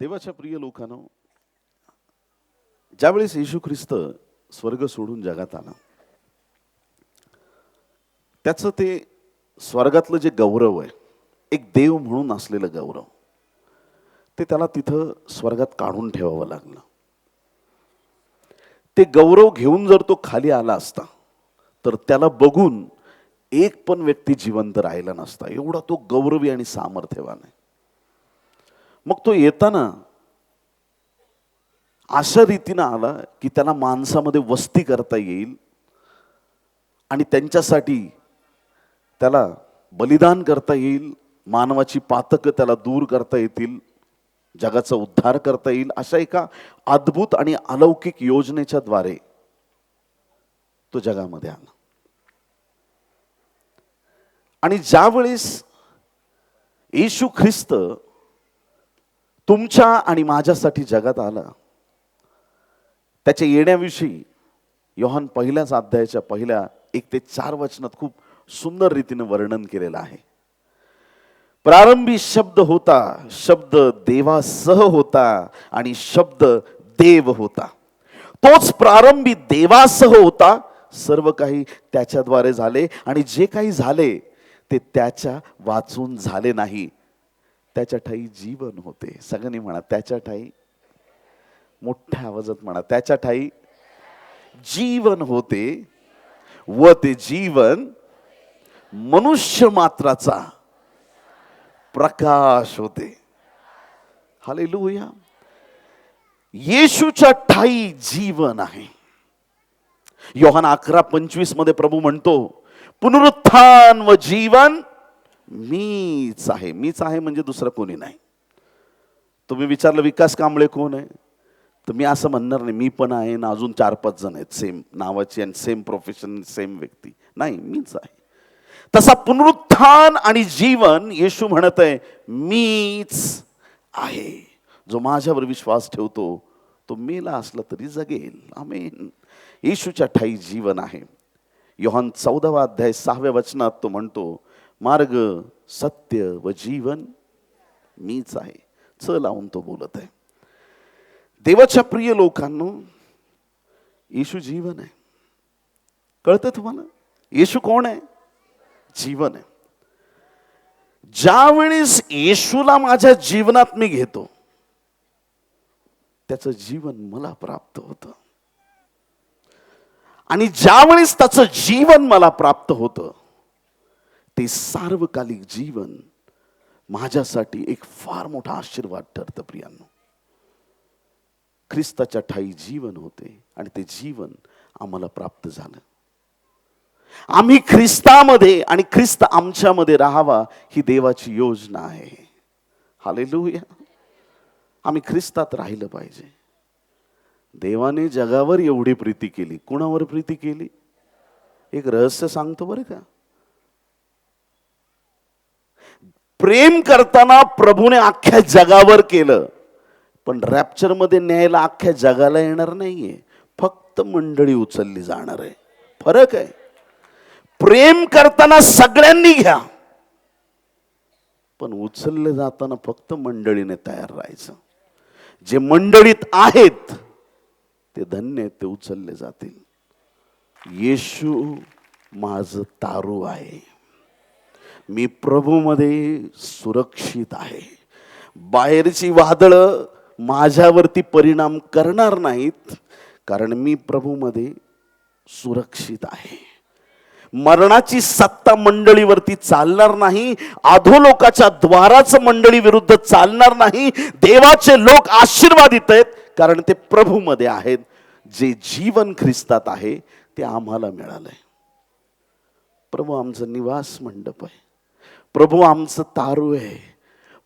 देवाच्या प्रिय लोकांनो, ज्यावेळेस येशू ख्रिस्त स्वर्ग सोडून जगात आला, त्याचं ते स्वर्गातलं जे गौरव आहे, एक देव म्हणून असलेलं गौरव, ते त्याला तिथं स्वर्गात काढून ठेवावं लागलं. ते गौरव घेऊन जर तो खाली आला असता तर त्याला बघून एक पण व्यक्ती जिवंत राहिला नसता. एवढा तो गौरवी आणि सामर्थ्यवान आहे. मग तो येताना अशा रीतीनं आला की त्याला माणसामध्ये वस्ती करता येईल आणि त्यांच्यासाठी त्याला बलिदान करता येईल, मानवाची पातकं त्याला दूर करता येतील, जगाचा उद्धार करता येईल, अशा एका अद्भुत आणि अलौकिक योजनेच्या द्वारे तो जगामध्ये आला. आणि ज्यावेळेस येशू ख्रिस्त तुमच्या आणि माझ्यासाठी जगात आला, त्याच्या येण्याविषयी योहान पहिल्याच अध्यायाच्या पहिल्या 1 ते 4 वचनात खूप सुंदर रीतीने वर्णन केलेलं आहे. प्रारंभी शब्द होता, शब्द देवासह होता आणि शब्द देव होता. तोच प्रारंभी देवासह होता. सर्व काही त्याच्याद्वारे झाले आणि जे काही झाले ते त्याच्या वाचून झाले नाही. त्याच्या ठाई जीवन होते. सगळ्यांनी म्हणा, त्याच्या ठाई, मोठ्या आवाजात म्हणा, त्याच्या ठाई जीवन होते व ते जीवन मनुष्य मात्राचा प्रकाश होते. हालेलुया. येशूच्या ठाई जीवन आहे. योहान 11:25 मध्ये प्रभू म्हणतो, पुनरुत्थान व जीवन मीच आहे. मीच आहे म्हणजे दुसरं कोणी नाही. तुम्ही विचारलं विकास कांबळे कोण आहे, तर मी असं म्हणणार नाही मी पण आहे ना अजून 4-5 जण आहेत सेम नावाची आणि सेम प्रोफेशन, सेम व्यक्ती. नाही, मीच आहे. तसा पुनरुत्थान आणि जीवन येशू म्हणत आहे, मीच आहे. जो माझ्यावर विश्वास ठेवतो तो मेला असला तरी जगेल. आमेन. येशूच्या ठाई जीवन आहे. योहान 14 अध्याय 6 वचनात तो म्हणतो, मार्ग, सत्य व जीवन मीच आहे. च लावून तो बोलत आहे. देवाच्या प्रिय लोकांनो, येशू जीवन आहे. कळतं तुम्हाला? येशू कोण आहे? जीवन आहे. ज्यावेळेस येशूला माझ्या जीवनात मी घेतो, त्याचं जीवन मला प्राप्त होतं. आणि ज्यावेळेस त्याचं जीवन मला प्राप्त होतं, ते सार्वकालिक जीवन माझ्यासाठी एक फार मोठा आशीर्वाद ठरतं. प्रियांनो, ख्रिस्ताच्या ठाई जीवन होते आणि ते जीवन आम्हाला प्राप्त झालं. आम्ही ख्रिस्तामध्ये आणि ख्रिस्त आमच्यामध्ये राहावा ही देवाची योजना आहे. हालेलुया. आम्ही ख्रिस्तात राहिलं पाहिजे. देवाने जगावर एवढी प्रीती केली. कुणावर प्रीती केली? एक रहस्य सांगतो बरं का. प्रेम करताना प्रभूने अख्ख्या जगावर केलं, पण रॅप्चर मध्ये न्यायला अख्ख्या जगाला येणार नाहीये, फक्त मंडळी उचलली जाणार आहे. फरक आहे. प्रेम करताना सगळ्यांनी घ्या, पण उचलले जाताना फक्त मंडळीने तयार राहायचं. जे मंडळीत आहेत ते धन्य आहेत, ते उचलले जातील. येशू माझं तारू आहे. मी प्रभूमध्ये सुरक्षित आहे. बाहेरची वादळं माझ्यावरती परिणाम करणार नाहीत, कारण मी प्रभूमध्ये सुरक्षित आहे. मरणाची सत्ता मंडळीवरती चालणार नाही. अधोलोकाच्या द्वाराचं मंडळी विरुद्ध चालणार नाही. देवाचे लोक आशीर्वादित आहेत, कारण ते प्रभूमध्ये आहेत. जे जीवन ख्रिस्तात आहे ते आम्हाला मिळालंय. प्रभू आमचं निवास मंडप आहे. प्रभू आमचं तारू आहे.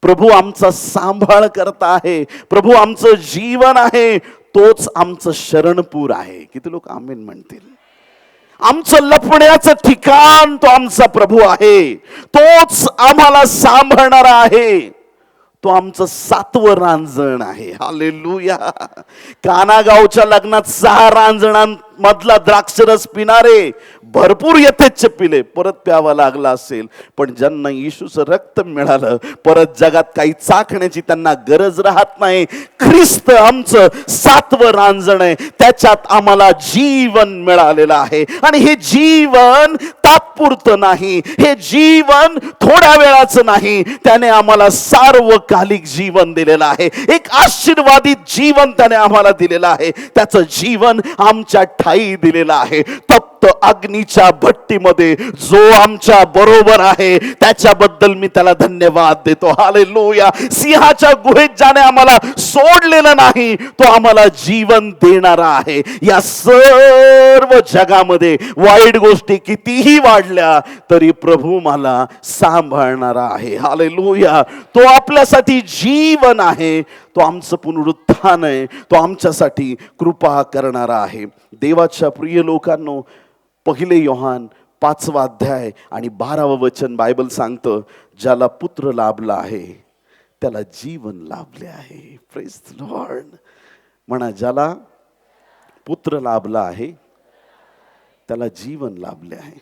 प्रभू आमचा सांभाळ करता आहे. प्रभू आमचं जीवन आहे. तोच आमचं शरणपूर आहे. किती लोक आमेन म्हणतील? आमचं लपण्याचं ठिकाण तो आमचा प्रभू आहे. तोच आम्हाला सांभाळणारा आहे. तो आमचं 7वं रांजण आहे. हालेलुया. कानागावच्या लग्नात 6 रांजणांत मधला द्राक्षरस पिणारे भरपूर यथेच्छ पिले, परत प्यावा लागला असेल. पण ज्यांना येशूचं रक्त मिळालं, परत जगात काही चाखण्याची त्यांना गरज राहत नाही. ख्रिस्त आमचं 7वं रांजण आहे, त्याच्यात आम्हाला जीवन मिळालेलं आहे. आणि हे जीवन तात्पुरतं नाही, हे जीवन थोड्या वेळाचं नाही, त्याने आम्हाला सार्वकालिक जीवन दिलेलं आहे. एक आशीर्वादित जीवन त्याने आम्हाला दिलेलं आहे. त्याचं जीवन आमच्या ठायी दिलेलं आहे. तप्त अग्नीच्या भट्टीमध्ये जो आमच्या बरोबर आहे, त्याच्याबद्दल मी त्याला धन्यवाद देतो. हालेलुया. सिंहाच्या गुहेत ज्याने आम्हाला सोडलेलं नाही, तो आम्हाला जीवन देणारा आहे. या सर्व जगामध्ये वाईट गोष्टी कितीही वाढल्या तरी प्रभू मला सांभाळणारा आहे. हालेलुया. तो आपल्यासाठी जीवन आहे, तो आमचं पुनरुत्थान आहे, तो आमच्यासाठी कृपा करणारा आहे. देवाच्या प्रिय लोकांनो, 1 योहान 5वा अध्याय आणि 12वं वचन बायबल सांगतं, ज्याला पुत्र लाभला आहे त्याला जीवन लाभले आहे. Praise the Lord. म्हणा, ज्याला पुत्र लाभला आहे त्याला जीवन लाभले आहे.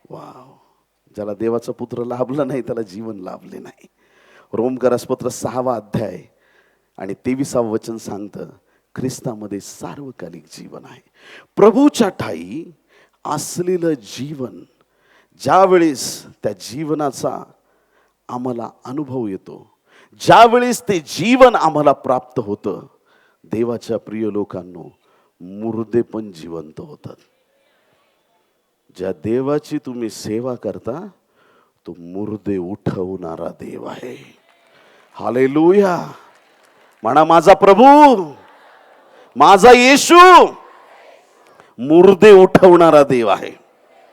वाव. ज्याला देवाचा पुत्र लाभला नाही त्याला जीवन लाभले नाही. रोमकरासपत्र 6वा अध्याय आणि 23वा वचन सांगतं, ख्रिस्तामध्ये सार्वकालिक जीवन आहे. प्रभूच्या ठाई असलेलं जीवन, ज्यावेळेस त्या जीवनाचा आम्हाला अनुभव येतो, ज्यावेळेस ते जीवन आम्हाला प्राप्त होतं, देवाच्या प्रिय लोकांनो, मुर्दे पण जिवंत होतात. ज्या देवाची तुम्ही सेवा करता तो मुर्दे उठवणारा देव आहे. हालेलुया. म्हणा, माझा प्रभू, माझा येशू मुर्दे उठवणारा देव आहे.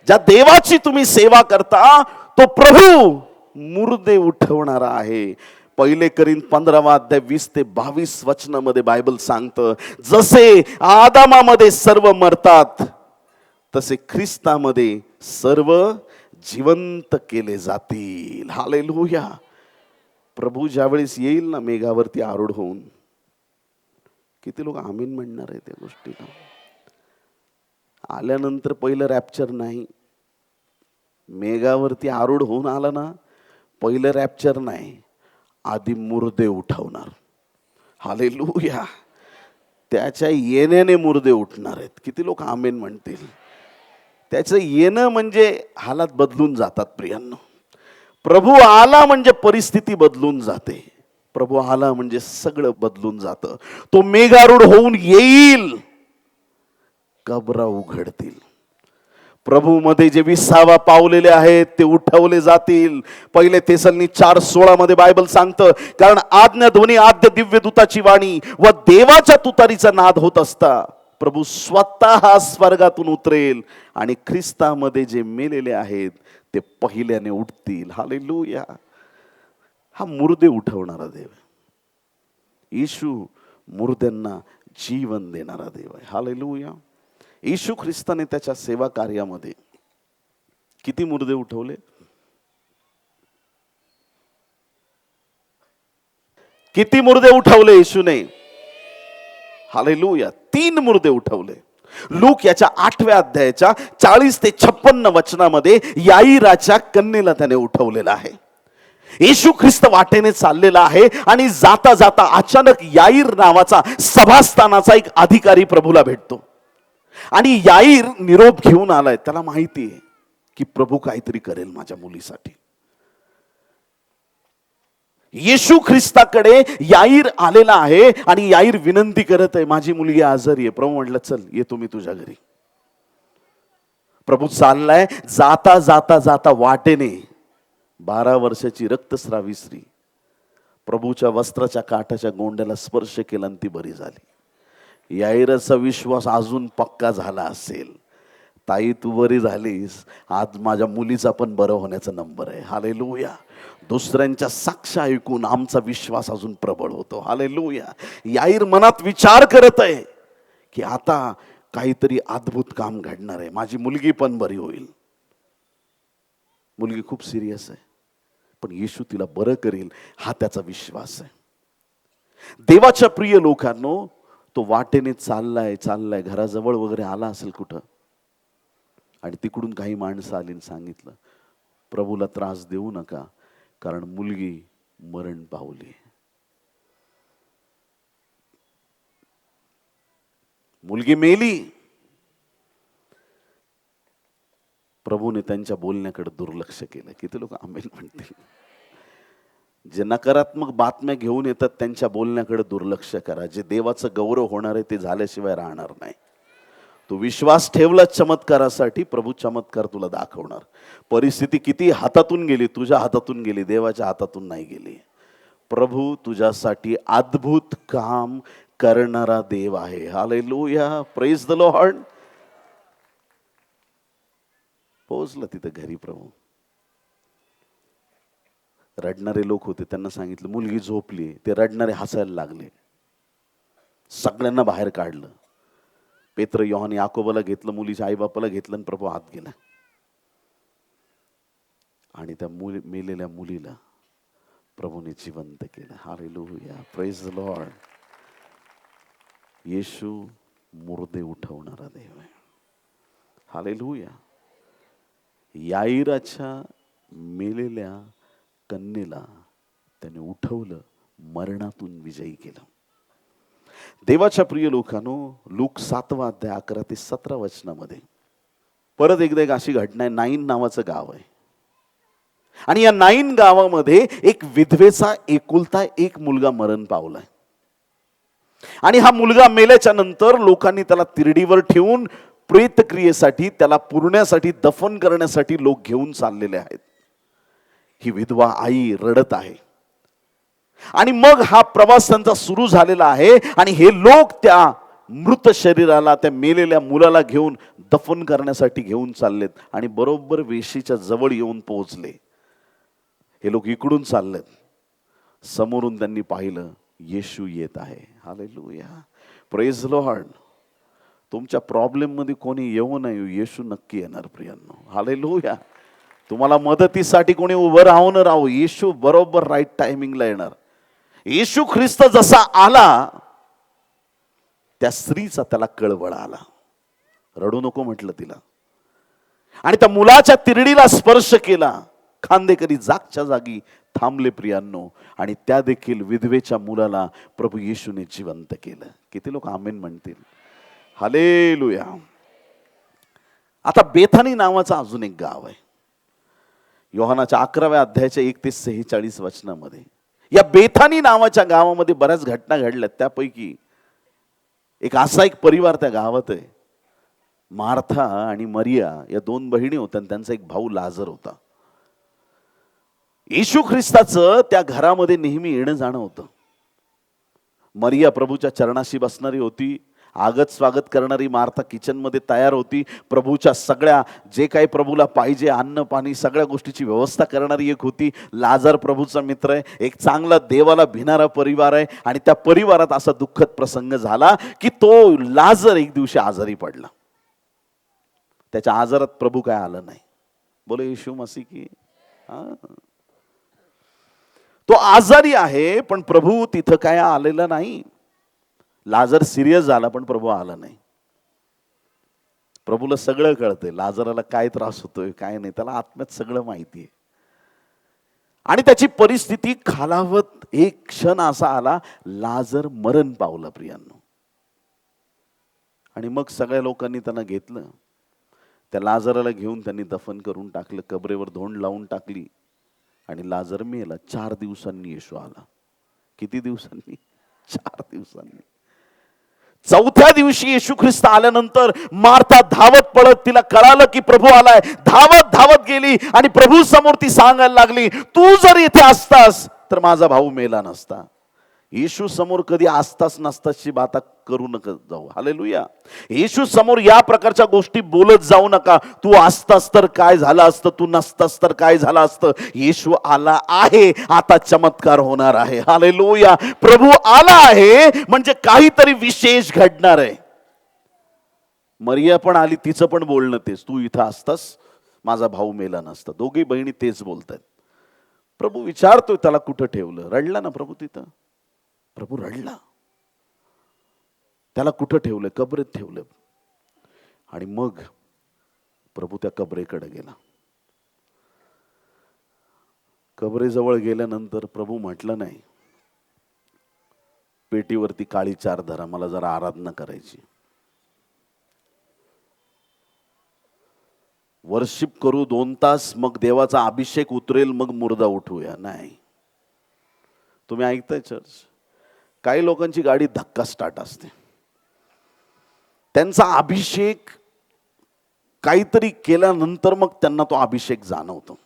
ज्या देवाची तुम्ही सेवा करता तो प्रभू मुर्दे उठवणारा आहे. 1 कोरिंथ 15वा अध्याय 20 ते 22 वचनामध्ये बायबल सांगतं, जसे आदामामध्ये सर्व मरतात तसे ख्रिस्तामध्ये सर्व जिवंत केले जातील. हालेलुया. प्रभू ज्यावेळेस येईल ना मेघावरती आरूढ होऊन, किती लोक आमीन म्हणणार आहे त्या गोष्टीला. आल्यानंतर पहिलं रॅप्चर नाही, मेघावरती आरूढ होऊन आला ना, पहिलं रॅप्चर नाही, आधी मुर्दे उठवणार. हालेलुया. त्याच्या येण्याने मुर्दे उठणार आहेत. किती लोक आमेन म्हणतील. त्याचं येणं म्हणजे हालात बदलून जातात प्रियांनो. प्रभू आला म्हणजे परिस्थिती बदलून जाते. प्रभू आला म्हणजे सगळं बदलून जातं. तो मेघारूढ होऊन येईल, कबरा उघडतील. प्रभू मध्ये जे विसावा पावलेले आहेत ते उठवले जातील. 1 थेसलोनिके 4:16 मध्ये बायबल सांगतं, कारण आज्ञा ध्वनी आद्य दिव्य दूताची वाणी व देवाच्या तुतारीचा नाद होत असता प्रभू स्वतः स्वर्गातून उतरेल आणि ख्रिस्तामध्ये जे मेलेले आहेत ते पहिल्याने उठतील. हालेलुया. हा मुर्दे उठवणारा देव आहे. येशू मुर्द्यांना जीवन देणारा देव आहे. हालेलुया. येशू ख्रिस्ताने त्याच्या सेवा कार्यामध्ये किती मुर्दे उठवले? किती मुर्दे उठवले येशूने? हालेलुया. 3 मुर्दे उठवले. लूक याच्या 8व्या अध्यायाच्या 40 ते 56 वचनामध्ये याईराच्या कन्येला त्याने उठवलेला आहे. येशू ख्रिस्त वाटेने चाललेला आहे आणि जाता जाता अचानक याईर नावाचा सभास्थानाचा एक अधिकारी प्रभूला भेटतो. आणि याईर निरोप घेऊन आलाय. त्याला माहिती आहे की प्रभू काहीतरी करेल माझ्या मुलीसाठी. येशू ख्रिस्ताकडे याईर आलेला आहे आणि याईर विनंती करत आहे, माझी मुलगी आजारी आहे. प्रभू म्हटलं, चल येतो मी तुझ्या घरी. प्रभू चाललाय. जाता जाता जाता वाटेने 12 वर्षाची रक्तस्रावी स्त्री प्रभूच्या वस्त्राच्या काठाच्या गोंड्याला स्पर्श केला आणि ती बरी झाली. याईराचा विश्वास अजून पक्का झाला असेल, ताई तू बरी झालीस, आज माझ्या मुलीचा पण बरं होण्याचा नंबर आहे. हालेलुया. दुसऱ्यांच्या साक्ष ऐकून आमचा विश्वास अजून प्रबळ होतो. हालेलुया. याईर मनात विचार करत आहे की आता काहीतरी अद्भुत काम घडणार आहे, माझी मुलगी पण बरी होईल. मुलगी खूप सिरियस आहे, पण येशू तिला बरं करेल हा त्याचा विश्वास आहे. देवाच्या प्रिय लोकांनो, तो वाटेने चाललाय घराजवळ वगैरे आला असेल कुठं, आणि तिकडून काही माणसं आली आणि सांगितलं, प्रभूला त्रास देऊ नका, कारण मुलगी मरण पावली. मुलगी मेली. प्रभूने त्यांच्या बोलण्याकडे दुर्लक्ष केलं. किती लोक आमेन म्हणतील? जे नकारात्मक बातम्या घेऊन येतात त्यांच्या बोलण्याकडे दुर्लक्ष करा. जे देवाचं गौरव होणार आहे ते झाल्याशिवाय राहणार नाही. तू विश्वास ठेवला चमत्कारासाठी, प्रभू चमत्कार तुला दाखवणार. परिस्थिती किती हातातून गेली, तुझ्या हातातून गेली, देवाच्या हातातून नाही गेली. प्रभू तुझ्यासाठी अद्भुत काम करणारा देव आहे. Hallelujah, praise the Lord. पोहोचलं तिथं घरी प्रभू. रडणारे लोक होते, त्यांना सांगितलं मुलगी झोपली. ते रडणारे हसायला लागले. सगळ्यांना बाहेर काढलं. पेत्र, योहान, याकोबाला घेतलं, मुलीच्या आईबापाला घेतलं आणि प्रभू आत गेला. आणि त्या मेलेल्या मुलीला प्रभूने जिवंत केलं. Hallelujah, praise the Lord. Yeshu मुर्दे उठवणारा देव आहे. हालेलुया. याईराच्या मेलेल्या कन्येला त्याने उठवलं, मरणातून विजयी केलं. देवाच्या प्रिय लोकांनो, लूक 7 अध्याय 11 ते 17 वचनामध्ये परत एकदा एक अशी घटना आहे. नाईन नावाचं गाव आहे आणि या नाईन गावामध्ये एक विधवेचा एकुलता एक मुलगा मरण पावलाय. आणि हा मुलगा मेल्याच्या नंतर लोकांनी त्याला तिरडीवर ठेवून प्रेतक्रियेसाठी, त्याला पुरण्यासाठी, दफन करण्यासाठी लोक घेऊन चाललेले आहेत. ही विधवा आई रडत आहे. आणि मग हा प्रवास त्यांचा सुरू झालेला आहे आणि हे लोक त्या मृत शरीराला, त्या मेलेल्या मुलाला घेऊन दफन करण्यासाठी घेऊन चाललेत. आणि बरोबर वेशीच्या जवळ येऊन पोहोचले. हे लोक इकडून चाललेत. समोरून त्यांनी पाहिलं, येशू येत आहे. Hallelujah, praise Lord. तुमच्या प्रॉब्लेम मध्ये कोणी येऊ नये, येशू नक्की येणार प्रियांनो. हालेलुया. तुम्हाला मदतीसाठी कोणी उभं राहू न राहू, येशू बरोबर राईट टायमिंगला येणार. येशू ख्रिस्त जसा आला, त्या स्त्रीचा त्याला कळवळ आला. रडू नको म्हटलं तिला. आणि त्या मुलाच्या तिरडीला स्पर्श केला. खांदेकरी जागच्या जागी थांबले प्रियांनो. आणि त्या देखील विधवेच्या मुलाला प्रभू येशूने जिवंत केलं. किती लोक आमेन म्हणतील? हालेलुया. आता बेथानी नावाचं अजून एक गाव आहे. योहानाच्या 11व्या अध्यायाच्या 1 ते 46 वचनामध्ये या बेथानी नावाच्या गावामध्ये बऱ्याच घटना घडल्यात. त्यापैकी एक असा एक परिवार त्या गावात आहे. मार्था आणि मरिया या 2 बहिणी होत्या आणि त्यांचा एक भाऊ लाजर होता. येशू ख्रिस्ताचं त्या घरामध्ये नेहमी येणं जाणं होतं. मरिया प्रभूच्या चरणाशी बसणारी होती. आगत स्वागत करणारी मार्था किचन मध्ये तयार होती. प्रभूच्या सगळ्या जे काही प्रभूला पाहिजे अन्न पाणी सगळ्या गोष्टीची व्यवस्था करणारी एक होती. लाजर प्रभूचा मित्र आहे. एक चांगला देवाला भिणारा परिवार आहे. आणि त्या परिवारात असा दुःखद प्रसंग झाला की तो लाजर एक दिवशी आजारी पडला. त्याच्या आजारात प्रभू काय आलं नाही. बोले येशू मसीह की. तो आजारी आहे पण प्रभू तिथं काय आलेला नाही. लाजर सिरियस झाला पण प्रभू आला नाही. प्रभूला सगळं कळतंय, लाजराला काय त्रास होतोय काय नाही, त्याला आत्म्यात सगळं माहिती आहे. आणि त्याची परिस्थिती खालावत एक क्षण असा आला, लाजर मरण पावला प्रियांनो. आणि मग सगळ्या लोकांनी त्यांना घेतलं. त्या लाजराला घेऊन त्यांनी दफन करून टाकलं, कबरेवर धोंड लावून टाकली. आणि लाजर मेला. 4 दिवसांनी येशू आला. किती दिवसांनी? 4 दिवसांनी. 4थ्या दिवशी येशू ख्रिस्त आल्यानंतर मार्था धावत पळत, तिला कळालं की प्रभू आलाय, धावत धावत गेली आणि प्रभू समोर ती सांगायला लागली, तू जर इथे असतास तर माझा भाऊ मेला नसता. येशू समोर कधी असताच नसताची बाता करू नका जाऊ. हालेलुया. येशू समोर या प्रकारच्या गोष्टी बोलत जाऊ नका. तू असतास तर काय झालं असतं, तू नसतास तर काय झालं असतं. येशू आला आहे, आता चमत्कार होणार आहे. हालेलुया. प्रभू आला आहे म्हणजे काहीतरी विशेष घडणार आहे. मरिया पण आली, तिचं पण बोलणं तेच, तू इथं असतास माझा भाऊ मेला नसता. दोघी बहिणी तेच बोलतायत. प्रभू विचारतोय त्याला कुठं ठेवलं. रडला ना प्रभू तिथं. प्रभू रडला. त्याला कुठं ठेवलं? कबरेत ठेवलं. आणि मग प्रभू त्या कबरेकडे गेला. कबरेजवळ गेल्यानंतर प्रभू म्हटलं नाही, पेटीवरती काळी चार धरा, मला जरा आराधना करायची, वर्शिप करू 2 तास, मग देवाचा अभिषेक उतरेल, मग मुर्दा उठवूया. नाही. तुम्ही ऐकताय चर्च? काही लोकांची गाडी धक्का स्टार्ट असते. त्यांचा अभिषेक काहीतरी केल्यानंतर मग त्यांना तो अभिषेक जाणवतो.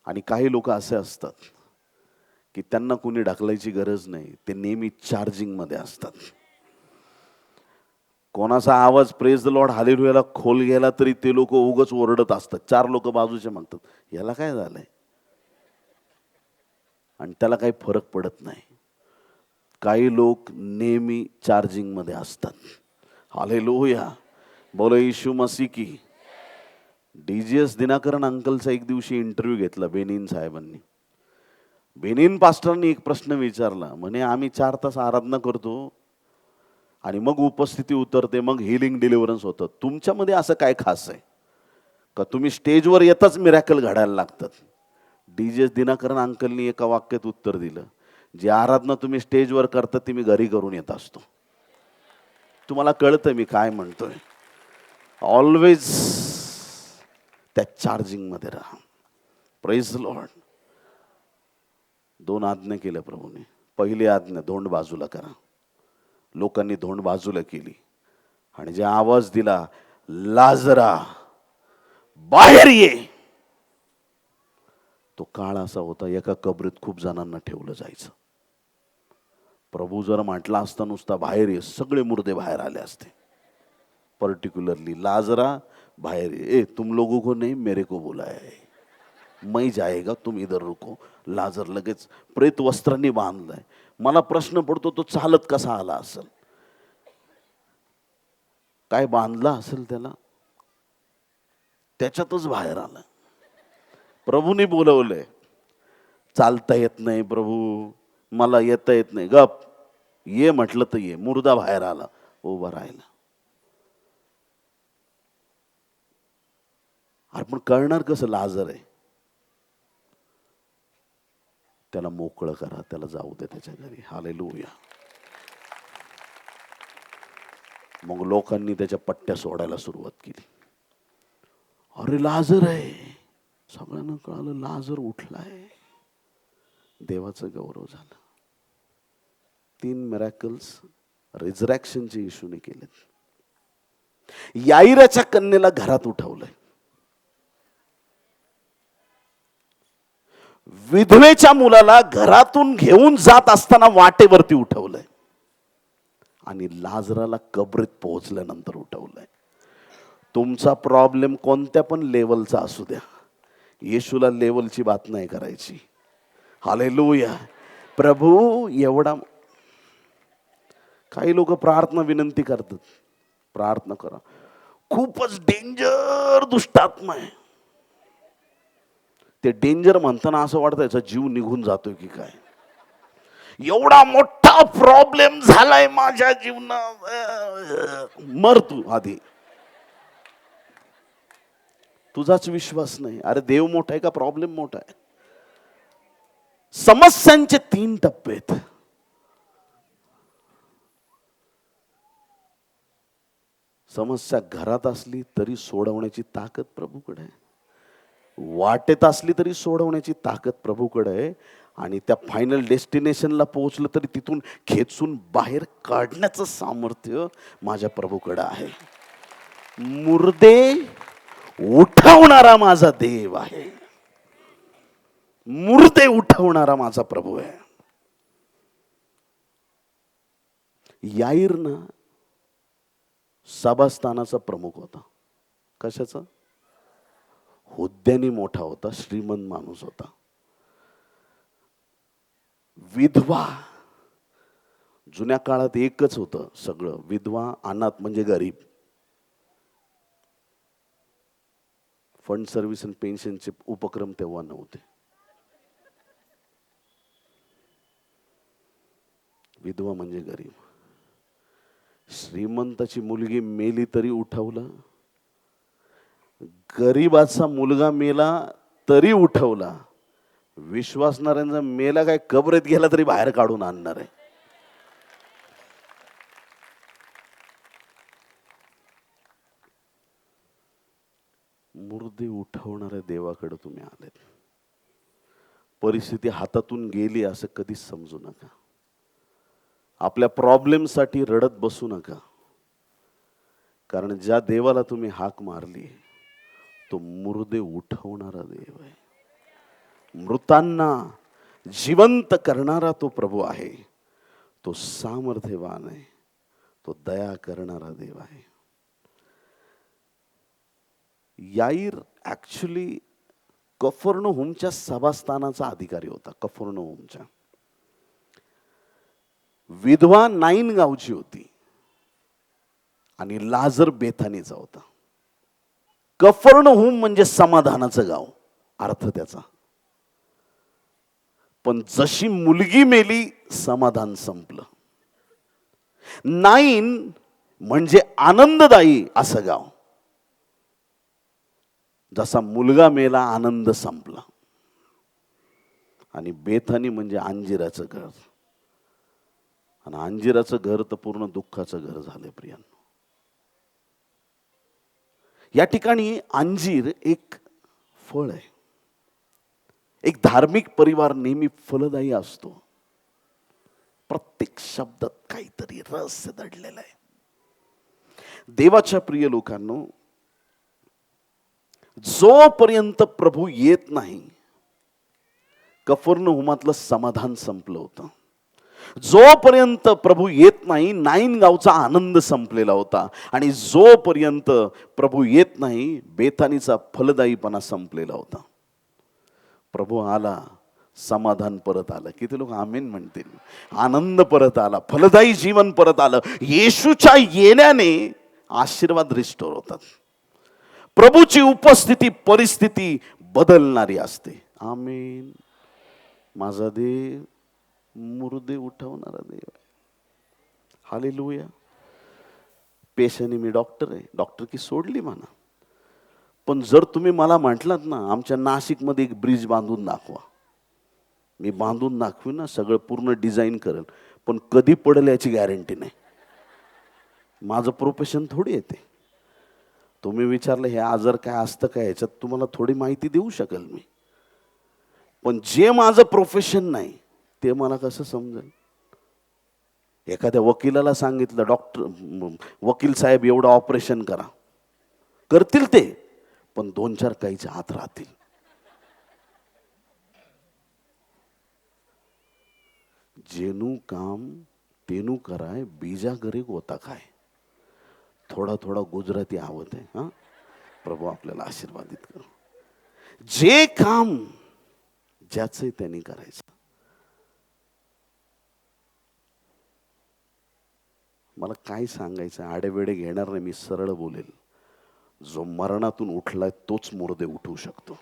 आणि काही लोक असे असतात की त्यांना कुणी ढकलायची गरज नाही, ते नेहमी चार्जिंग मध्ये असतात. कोणाचा आवाज प्रेज द लॉर्ड हालेलुयाला खोल गेला तरी ते लोक उगाच ओरडत असतात. 4 लोक बाजूचे म्हणतात, याला काय झालंय? आणि त्याला काही फरक पडत नाही. काही लोक नेहमी चार्जिंग मध्ये असतात. हालेलुया, बोलो येशू मसीह की. डीजीएस दिनाकरण अंकलचा एक दिवशी इंटरव्ह्यू घेतला बेनिन साहेबांनी. बेनिन पास्टरनी एक प्रश्न विचारला, म्हणे आम्ही 4 तास आराधना करतो आणि मग उपस्थिती उतरते, मग हिलिंग डिलिव्हरन्स होतं. तुमच्यामध्ये असं काय खास आहे का तुम्ही स्टेजवर येताच मिरॅकल घडायला लागतात? डीजीएस दिनाकरण अंकलनी एका वाक्यात उत्तर दिलं, जी आराधना तुम्ही स्टेजवर करता ती मी घरी करून येत असतो. तुम्हाला कळतं मी काय म्हणतोय? ऑलवेज त्या चार्जिंग मध्ये राहा. Praise the Lord. 2 आज्ञा केल्या प्रभूने. पहिली आज्ञा, धोंड बाजूला करा. लोकांनी धोंड बाजूला केली आणि जे आवाज दिला, लाजरा बाहेर ये. तो काळ असा होता, एका कबरीत खूप जणांना ठेवलं जायचं. प्रभू जर म्हटला असता नुसता बाहेर ये, सगळे मुर्दे बाहेर आले असते. पर्टिक्युलरली लाजरा बाहेर ये. तुम लोगों को नहीं, मेरे को बुलाया है, मैं जाएगा, तुम इधर रुको. लाजर लगेच प्रेत वस्त्रांनी बांधलाय. मला प्रश्न पडतो, तो चालत कसा आला असेल? काय बांधला असेल त्याला? त्याच्यातच बाहेर आला. प्रभूने बोलवलंय. चालता येत नाही प्रभू, मला येता येत नाही. गप, ये म्हटलं तर ये. मुर्दा बाहेर आला, उभा राहिला. अरे पण कळणार कसं लाजर आहे? त्याला मोकळं करा, त्याला जाऊ दे त्याच्या घरी. हालेलुया. मग लोकांनी त्याच्या पट्ट्या सोडायला सुरुवात केली. अरे लाजर आहे. सगळ्यांना कळालं लाजर उठलाय. देवाचं गौरव झालं. 3 मिरॅकल्स रिझरॅक्शनचे येशूने केलेत. याईराच्या कन्येला घरात उठवलंय. विधवेच्या मुलाला घरातून घेऊन जात असताना वाटेवरती उठवलंय. आणि लाजराला कबरीत पोहोचल्यानंतर उठवलंय. तुमचा प्रॉब्लेम कोणत्या पण लेवलचा असू द्या, येशूला लेवलची बात नाही करायची. हालेलुया. प्रभू एवढा. काही लोक प्रार्थना विनंती करतात, प्रार्थना करा, खूपच डेंजर दुष्टात्मा आहे. ते डेंजर म्हणताना असं वाटतं याचा जीव निघून जातोय की काय. एवढा मोठा प्रॉब्लेम झालाय माझ्या जीवनात, मर तू आधी. तुझाच विश्वास नाही. अरे देव मोठा आहे का प्रॉब्लेम मोठा आहे? समस्यांचे 3 टप्पे आहेत. समस्या घरात असली तरी सोडवण्याची ताकद प्रभूकडे आहे. वाटेत असली तरी सोडवण्याची ताकद प्रभूकडे आहे. आणि त्या फायनल डेस्टिनेशनला पोहोचलं तरी तिथून खेचून बाहेर काढण्याचं सामर्थ्य माझ्या प्रभूकडे आहे. मुर्दे उठवणारा माझा देव आहे. मुर्दे उठवणारा माझा प्रभू आहे. याईर ना सभास्थानाचा प्रमुख होता. कशाचा? हुद्द्याने मोठा होता, श्रीमंत माणूस होता. विधवा, जुन्या काळात एकच होतं सगळं, विधवा अनाथ म्हणजे गरीब. फंड सर्व्हिस आणि पेन्शनचे उपक्रम तेव्हा नव्हते. विधवा म्हणजे गरीब. श्रीमंताची मुलगी मेली तरी उठवलं, गरीबाचा मुलगा मेला तरी उठवला, विश्वासणाऱ्यांचा मेला काय कबरेत गेला तरी बाहेर काढून आणणार आहे. मुर्दे उठवणाऱ्या देवाकडे तुम्ही आलेत. परिस्थिती हातातून गेली असं कधीच समजू नका. आपल्या प्रॉब्लेमसाठी रडत बसू नका. कारण ज्या देवाला तुम्ही हाक मारली तो मुर्दे उठवणारा देव आहे. मृतांना जिवंत करणारा तो प्रभू आहे. तो सामर्थ्यवान आहे. तो दया करणारा देव आहे. याईर ऍक्च्युली कफरनहूमच्या सभास्थानाचा अधिकारी होता. कफरनहूमच्या विधवा नाईन गावची होती आणि लाजर बेथानीचा होता. कफरनहूम म्हणजे समाधानाचं गाव अर्थ त्याचा. पण जशी मुलगी मेली समाधान संपलं. नाईन म्हणजे आनंददायी असं गाव. जसा मुलगा मेला आनंद संपला. आणि बेथानी म्हणजे अंजिराचं घर. आणि अंजिराचं घर तर पूर्ण दुःखाचं घर झालं प्रियांनो. या ठिकाणी अंजीर एक फळ आहे. एक धार्मिक परिवार नेहमी फलदायी असतो. प्रत्येक शब्दात काहीतरी रहस्य दडलेलं आहे. देवाच्या प्रिय लोकांनो, जोपर्यंत प्रभू येत नाही कफरनहूमातलं समाधान संपलं होतं. जोपर्यंत प्रभू येत नाही नाईन गावचा आनंद संपलेला होता. आणि जोपर्यंत प्रभू येत नाही बेथानीचा फलदायीपणा संपलेला होता. प्रभू आला, समाधान परत आलं. किती लोक आमीन म्हणतील? आनंद परत आला, फलदायी जीवन परत आलं. येशूच्या येण्याने आशीर्वाद रिस्टोर होतात. प्रभूची उपस्थिती परिस्थिती बदलणारी असते. आमीन. माझा देव मुर्दे उठवणारा देव आहे. हालेलुया. पेशाने मी डॉक्टर आहे, डॉक्टर की सोडली म्हणा. पण जर तुम्ही मला म्हटलात ना आमच्या नाशिकमध्ये एक ब्रिज बांधून दाखवा, मी बांधून दाखवी ना, सगळं पूर्ण डिझाईन करेल. पण कधी पडेल याची गॅरंटी नाही. माझं प्रोफेशन थोडी येते. तुम्ही विचारलं हे आजार काय असतं काय, ह्याच्यात तुम्हाला थोडी माहिती देऊ शकेल मी. पण जे माझं प्रोफेशन नाही ते मला कसं समजेल? एखाद्या वकिलाला सांगितलं डॉक्टर वकील साहेब एवढं ऑपरेशन करा, करतील ते, पण 2-4 काहीचे हात राहतील. जेनू काम तेनू कराय बीजा घरी गोता काय. थोडा थोडा गुजराती आवत आहे. हा, प्रभू आपल्याला आशीर्वादित कर. जे काम ज्याचे त्यांनी करायचं. मला काय सांगायचं, आडेवेडे घेणार नाही, मी सरळ बोलेल. जो मरणातून उठलाय तोच मुर्दे उठवू शकतो.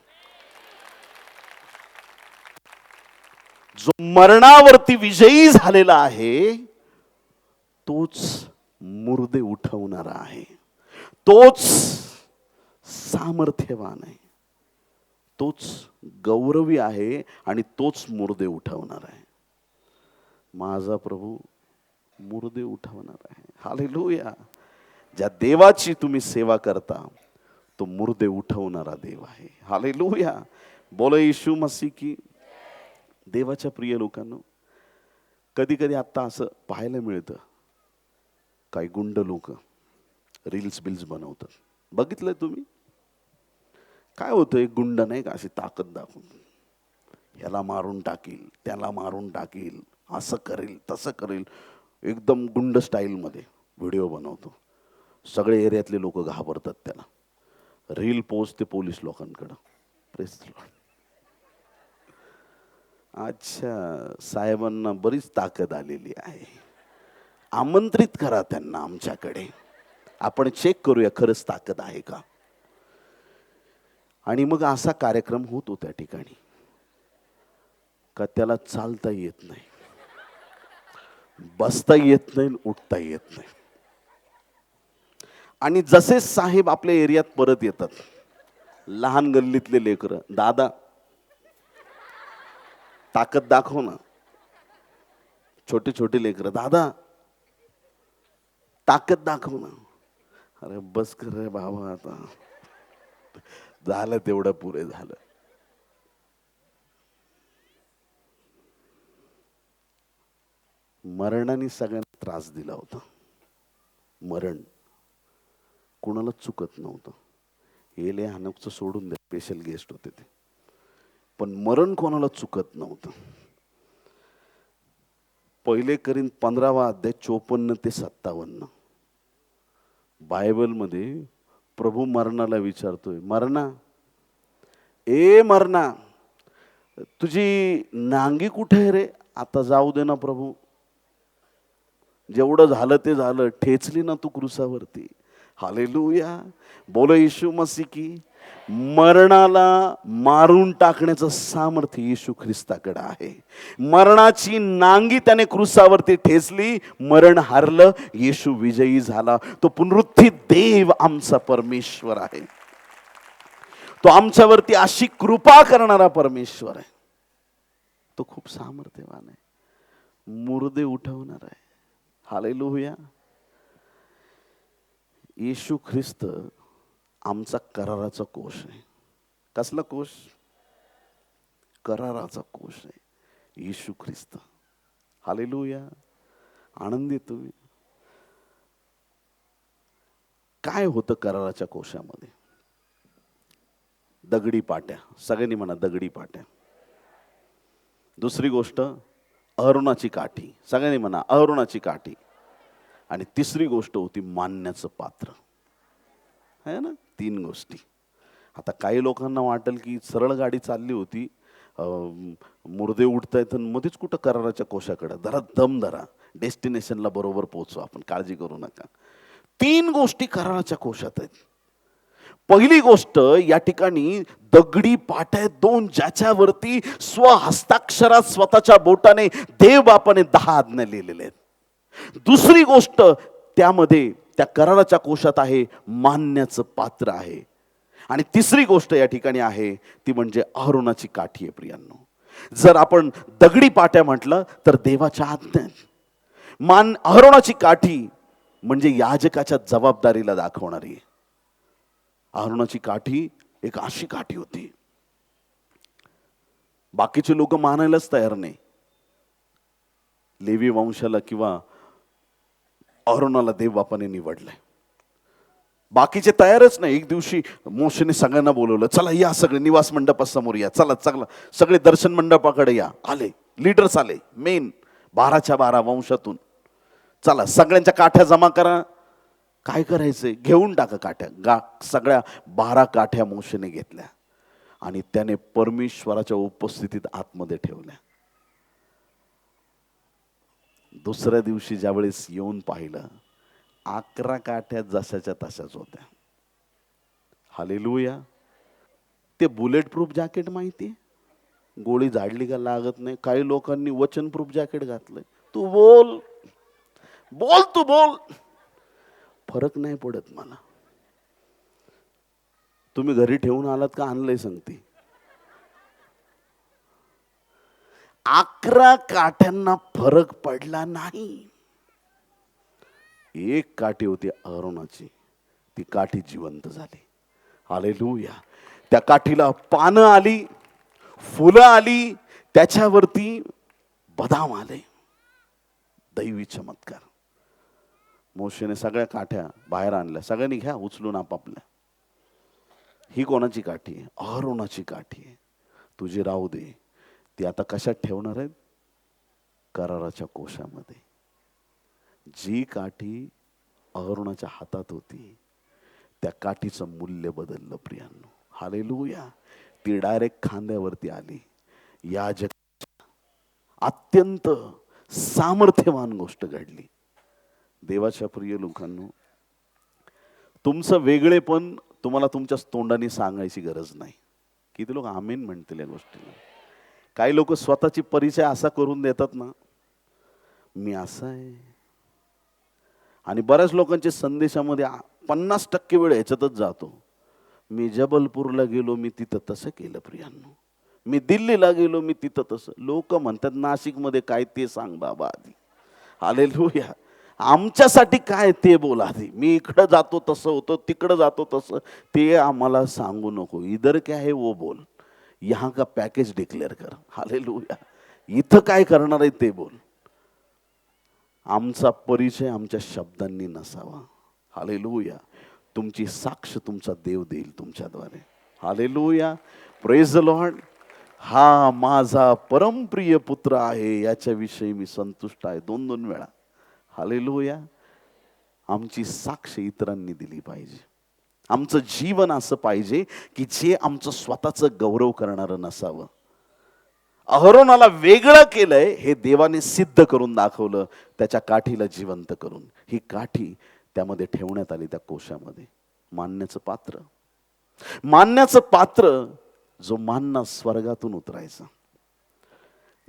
जो मरणावरती विजयी झालेला आहे तोच मुर्दे उठवणारा आहे. तोच सामर्थ्यवान आहे. तोच गौरवी आहे आणि तोच मुर्दे उठवणार आहे. माझा प्रभू मुर्दे उठवणार आहे. हालेलुया. ज्या देवाची तुम्ही सेवा करता तो मुर्दे उठवणारा देव आहे. हालेलुया. बोलो येशू मसीह की. देवाच्या प्रिय लोकांनो, कधी कधी आता असं पाहायला मिळतं, काही गुंड लोक रील्स बिल्स बनवतात. बघितलंय तुम्ही? काय होतं, एक गुंड नाही का अशी ताकद दाखवून ह्याला मारून टाकील, त्याला मारून टाकील, असं करेल तसं करेल, एकदम गुंड स्टाईलमध्ये व्हिडिओ बनवतो. सगळे एरियातले लोक घाबरतात त्याला. रील पोचते पोलीस लोकांकडं. Press the Lord. अच्छा, साहेबांना बरीच ताकद आलेली आहे, आमंत्रित करा त्यांना आमच्याकडे, आपण चेक करूया खरंच ताकद आहे का. आणि मग असा कार्यक्रम होतो त्या ठिकाणी का त्याला चालता येत नाही, बसता येत नाही, उठता येत नाही. आणि जसे साहेब आपल्या एरियात परत येतात, लहान गल्लीतले लेकरं, दादा ताकद दाखव ना. छोटे छोटे लेकरं, दादा ताकद दाखव ना. अरे बस कर रे बाबा, आता झालं तेवढं पुरे झालं. मरणाने सगळ्यांना त्रास दिला होता. मरण कुणाला चुकत नव्हतं. एले हानकचं सोडून दे, स्पेशल गेस्ट होते ते, पण मरण कोणाला चुकत नव्हतं. पहिले करीन 15वा अध्याय 54 ते 57 बायबलमध्ये प्रभू मरणाला विचारतोय, मरणा, ए मरणा, तुझी नांगी कुठे आहे रे? आता जाऊ दे ना प्रभू, जेवढं झालं ते झालं, ठेचली ना तू क्रूसावरती. हालेलुया, बोलो येशू मसीह की. मरणाला मारून टाकण्याचं सामर्थ्य येशू ख्रिस्ताकडे आहे. मरणाची नांगी त्याने क्रूसावरती ठेचली, मरण हारलं, येशू विजयी झाला. तो पुनरुत्थित देव आमचा परमेश्वर आहे. तो आमच्यावरती अशी कृपा करणारा परमेश्वर आहे. तो खूप सामर्थ्यवान आहे, मुर्दे उठवणार आहे. हालेलुया. येशू ख्रिस्त आमचा कराराचा कोश आहे. कसला कोश? कराराचा कोश आहे येशू ख्रिस्त. हालेलुया. आनंदी तुम्ही. काय होतं कराराच्या कोशामध्ये? दगडी पाट्या. सगळ्यांनी म्हणा दगडी पाट्या. दुसरी गोष्ट अहरोनाची काठी. सगळ्यांनी म्हणा अहरोनाची काठी. आणि तिसरी गोष्ट होती मान्याचं पात्र. है ना, 3 गोष्टी. आता काही लोकांना वाटेल की सरळ गाडी चालली होती, मुर्दे उठतायत आणि मध्येच कुठं कराराच्या कोशाकडे. जरा दम धरा, डेस्टिनेशनला बरोबर पोहोचू आपण, काळजी करू नका. 3 गोष्टी कराराच्या कोशात आहेत. पहिली गोष्ट या ठिकाणी दगडी पाट्या 2, ज्याच्यावरती स्वहस्ताक्षरात स्वतःच्या बोटाने देव बापाने 10 आज्ञा लिहिलेल्या आहेत. दुसरी गोष्ट त्यामध्ये त्या कराराच्या कोशात आहे मान्याचं पात्र आहे. आणि तिसरी गोष्ट या ठिकाणी आहे ती म्हणजे अहरोनाची काठी आहे. प्रियांनो, जर आपण दगडी पाट्या म्हटलं तर देवाच्या आज्ञा, अहरोनाची काठी म्हणजे याजकाच्या जबाबदारीला दाखवणारी. अहरोनाची काठी एक अशी काठी होती, बाकीचे लोक मानायलाच तयार नाही. लेवी वंशाला किंवा अहरोनाला देव बापाने निवडलंय, बाकीचे तयारच नाही. एक दिवशी मोशेने सगळ्यांना बोलवलं, चला या सगळे निवास मंडपासमोर या, चला चला सगळे दर्शन मंडपाकडे या. आले लीडर्स, आले मेन 12च्या 12 वंशातून. चला सगळ्यांच्या काठ्या जमा करा. काय करायचंय? घेऊन टाका काठ्या. सगळ्या 12 काठ्या मोशेने घेतल्या आणि त्याने परमेश्वराच्या उपस्थितीत आतमध्ये ठेवल्या. दुसऱ्या दिवशी ज्यावेळेस येऊन पाहिलं, 11 काठ्या जशाच्या तशाच होत्या. हालेलुया. ते बुलेट प्रूफ जॅकेट माहिती, गोळी झाडली का लागत नाही. काही लोकांनी वचन प्रूफ जॅकेट घातलंय. तू बोल बोल, तू बोल, फरक नाही पडत मला. तुम्ही घरी ठेवून आलात का आणलंय सांगते. 11 काठ्यांना फरक पडला नाही. एक काठी होती अहरोनाची, ती काठी जिवंत झाली. हालेलुया. त्या काठीला पानं आली, फुलं आली, त्याच्यावरती बदाम आले. दैवी चमत्कार. मोशेने सगळ्या काठ्या बाहेर आणल्या. सगळ्यांनी घ्या उचलून आपापल्या. ही कोणाची काठी आहे? अहरोनाची काठी आहे. तुझी राहू दे. ती आता कशात ठेवणार आहेत? कराराच्या कोशामध्ये. जी काठी अहरोनाच्या हातात होती, त्या काठीचं मूल्य बदललं प्रियांनो. हालेलुया. ती डायरेक्ट खांद्यावरती आली. याजकाच्या अत्यंत सामर्थ्यवान गोष्ट घडली. देवाच्या प्रिय लोकांनो, तुमचं वेगळेपण तुम्हाला तुमच्याच तोंडाने सांगायची गरज नाही. किती लोक आमेन म्हणतील या गोष्टीला. काही लोक स्वतःची परिचय असा करून देतात ना, मी असा आहे. आणि बऱ्याच लोकांच्या संदेशामध्ये 50% वेळ ह्याच्यातच जातो. मी जबलपूरला गेलो, मी तिथं तसं केलं प्रियांनो. मी दिल्लीला गेलो, मी तिथं तसं. लोक म्हणतात नाशिकमध्ये काय ते सांग बाबा आधी. हालेलुया. आमच्यासाठी काय ते बोल आधी. मी इकडं जातो तसं होतं, तिकडं जातो तसं, ते आम्हाला सांगू नको. इधर क्या है वो बोल, यहाँ का पॅकेज डिक्लेअर कर. हालेलुया. इथं काय करणार आहे ते बोल. आमचा परिचय आमच्या शब्दांनी नसावा. हालेलुया. तुमची साक्ष तुमचा देव देईल तुमच्याद्वारे. हालेलुया. Praise the Lord. हा माझा परमप्रिय पुत्र आहे, याच्याविषयी मी संतुष्ट आहे. 2-2 वेळा. हालेलुया. आमची साक्ष इतरांनी दिली पाहिजे. आमचं जीवन असं पाहिजे की जे आमचं स्वतःचं गौरव करणारं नसावं. अहरोनाला वेगळं केलंय हे देवाने सिद्ध करून दाखवलं, त्याच्या काठीला जिवंत करून. ही काठी त्यामध्ये ठेवण्यात आली, त्या कोशामध्ये. मानण्याचं पात्र. मानण्याचं पात्र जो मानना स्वर्गातून उतरायचा.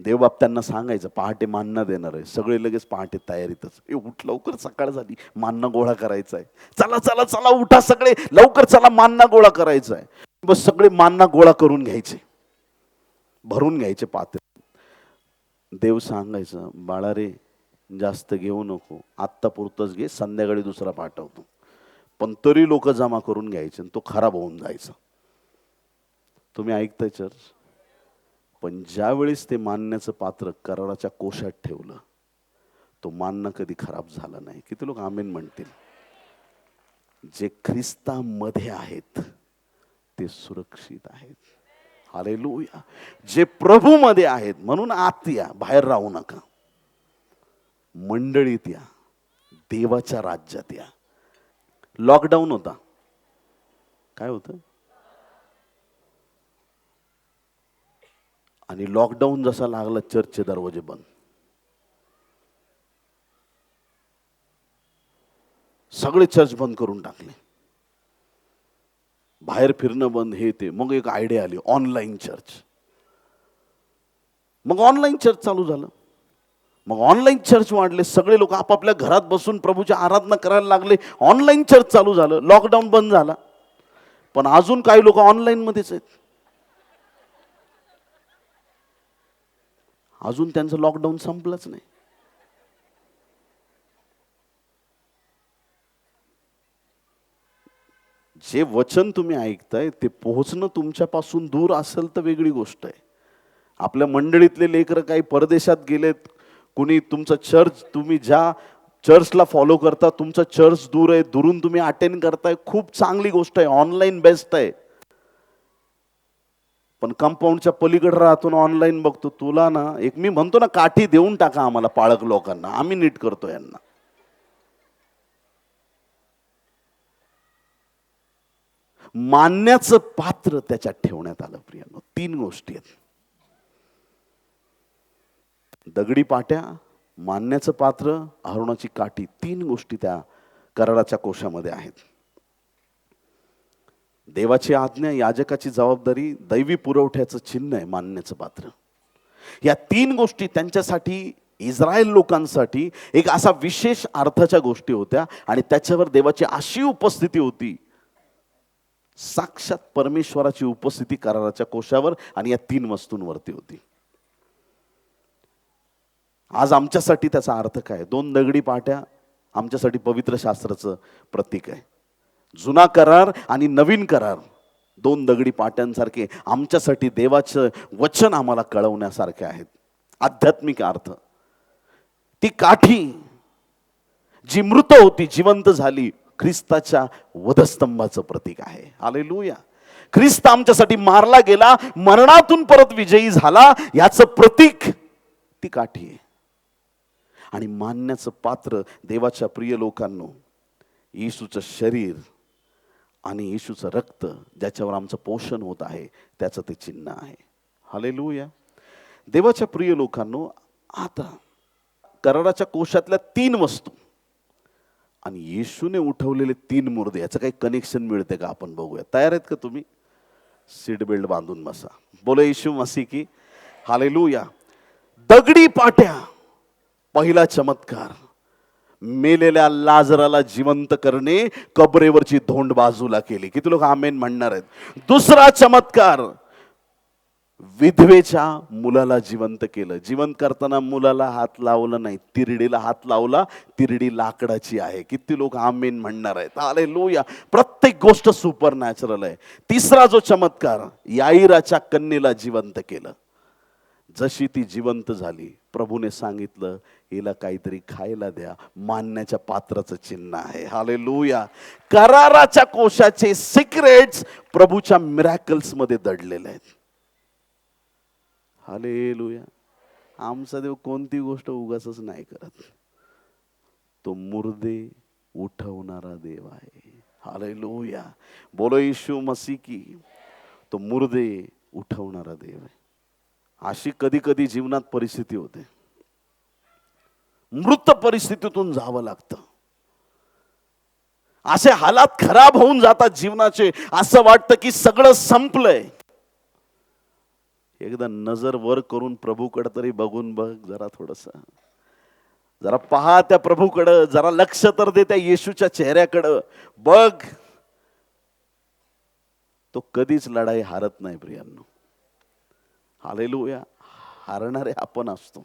देवबाप त्यांना सांगायचं पहाटे मानना देणार आहे. सगळे लगेच पहाटे तयारीतच. उठ लवकर, सकाळ झाली, मानना गोळा करायचा आहे. चला चला चला उठा सगळे लवकर, चला मानना गोळा करायचा आहे. बस सगळे मानना गोळा करून घ्यायचे, भरून घ्यायचे पात्र. देव सांगायचं बाळा रे जास्त घेऊ नको, आत्ता पुरतच घे, संध्याकाळी दुसरा पाठवतो. पण तरी लोक जमा करून घ्यायचे, तो खराब होऊन जायचा. तुम्ही ऐकताय चर्च? पण ज्यावेळेस ते मानण्याचं पात्र कराराच्या कोशात ठेवलं, तो मानणं कधी खराब झाला नाही. किती लोक आमेन म्हणतील? जे ख्रिस्तामध्ये आहेत ते सुरक्षित आहेत. हालेलुया. जे प्रभूमध्ये आहेत, म्हणून आत या, बाहेर राहू नका. मंडळीत या, देवाच्या राज्यात या. लॉकडाऊन होता. काय होतं? आणि लॉकडाऊन जसा लागला, चर्चचे दरवाजे बंद. सगळे चर्च बंद करून टाकले. बाहेर फिरणं बंद, हे ते. मग एक आयडिया आली, ऑनलाईन चर्च. मग ऑनलाईन चर्च चालू झालं. मग ऑनलाईन चर्च वाढले. सगळे लोक आपापल्या घरात बसून प्रभूची आराधना करायला लागले. ऑनलाईन चर्च चालू झालं. लॉकडाऊन बंद झाला. पण अजून काही लोक ऑनलाईन मध्येच आहेत. अजून त्यांचं लॉकडाऊन संपलंच नाही. जे वचन तुम्ही ऐकताय ते पोहोचणं तुमच्यापासून दूर असेल तर वेगळी गोष्ट आहे. आपल्या मंडळीतले लेकरं काही परदेशात गेलेत, कुणी तुमचं चर्च, तुम्ही ज्या चर्चला फॉलो करता तुमचं चर्च दूर आहे, दुरून तुम्ही अटेंड करताय, खूप चांगली गोष्ट आहे. ऑनलाईन बेस्ट आहे. पण कंपाऊंडच्या पलीकडे राहतो ना, ऑनलाईन बघतो. तुला ना एक मी म्हणतो ना, काठी देऊन टाका आम्हाला, पाळक लोकांना, आम्ही नीट करतो यांना. मानण्याचं पात्र त्याच्यात ठेवण्यात आलं प्रियांनो. 3 गोष्टी आहेत. दगडी पाट्या, मानण्याचं पात्र, अहरोनाची काठी. 3 गोष्टी त्या कराराच्या कोशामध्ये आहेत. देवाची आज्ञा, याजकाची जबाबदारी, दैवी पुरवठ्याचं चिन्ह आहे मानण्याचं पात्र. या 3 गोष्टी त्यांच्यासाठी, इस्रायल लोकांसाठी एक असा विशेष अर्थाच्या गोष्टी होत्या. आणि त्याच्यावर देवाची अशी उपस्थिती होती, साक्षात परमेश्वराची उपस्थिती कराराच्या कोशावर आणि या 3 वस्तूंवरती होती. आज आमच्यासाठी त्याचा अर्थ काय? 2 दगडी पाट्या आमच्यासाठी पवित्र शास्त्राचं प्रतीक आहे. जुना करार आणि नवीन करार 2 दगडी पाट्यांसारखे आमच्यासाठी देवाचं वचन आम्हाला कळवण्यासारखे आहेत. आध्यात्मिक अर्थ. ती काठी जी मृत होती जिवंत झाली, ख्रिस्ताच्या वधस्तंभाचं प्रतीक आहे. हालेलुया. ख्रिस्त आमच्यासाठी मारला गेला, मरणातून परत विजयी झाला, याचं प्रतीक ती काठी आहे. आणि मानण्याचं पात्र, देवाच्या प्रिय लोकांनो, येशूचं शरीर आणि येशूचं रक्त ज्याच्यावर आमचं पोषण होत आहे, त्याचं ते चिन्ह आहे. हालेलुया. देवाच्या प्रिय लोकांनो, आता कराराच्या कोशातल्या 3 वस्तू आणि येशूने उठवलेले 3 मुर्दे, याचं काही कनेक्शन मिळते का? आपण बघूया. तयार आहेत का तुम्ही? सीट बेल्ट बांधून बसा. बोलो येशू मसीह की. हालेलुया. दगडी पाट्या, पहिला चमत्कार. मेलेल्या लाजराला जिवंत करणे, कबरेवरची धोंड बाजूला केली. किती लोक आमेन म्हणणार आहेत? दुसरा चमत्कार, विधवेच्या मुलाला जिवंत केलं. जिवंत करताना मुलाला हात लावला नाही, तिरडीला हात लावला. तिरडी लाकडाची आहे. किती लोक आमेन म्हणणार आहेत? हालेलुया. प्रत्येक गोष्ट सुपर नॅचरल आहे. तिसरा जो चमत्कार, याईराच्या कन्येला जिवंत केलं. जशी ती जिवंत झाली, प्रभूने सांगितलं हिला काहीतरी खायला द्या. मानण्याच्या पात्राचं चिन्ह आहे. हालेलुया. कराराच्या कोशाचे सिक्रेट्स प्रभूच्या मिरॅकल्स मध्ये दडलेले आहेत. हालेलुया. आमचा देव कोणती गोष्ट उगाचच नाही करत. तो मुर्दे उठवणारा देव आहे. हालेलुया. बोलो यीशु मसीह की. तो मुर्दे उठवणारा देव आहे. अशी कधी कधी जीवनात परिस्थिती होते, मृत परिस्थितीतून जावं लागतं. असे हालात खराब होऊन जातात जीवनाचे. असं वाटतं की सगळं संपलंय. एकदा नजर वर करून प्रभूकडे तरी बघून बघ जरा. थोडस जरा पहा त्या प्रभूकडं. जरा लक्ष तर दे त्या येशूच्या चेहऱ्याकडं बघ. तो कधीच लढाई हारत नाही प्रियांनो. हालेलुया. हारणारे आपण असतो.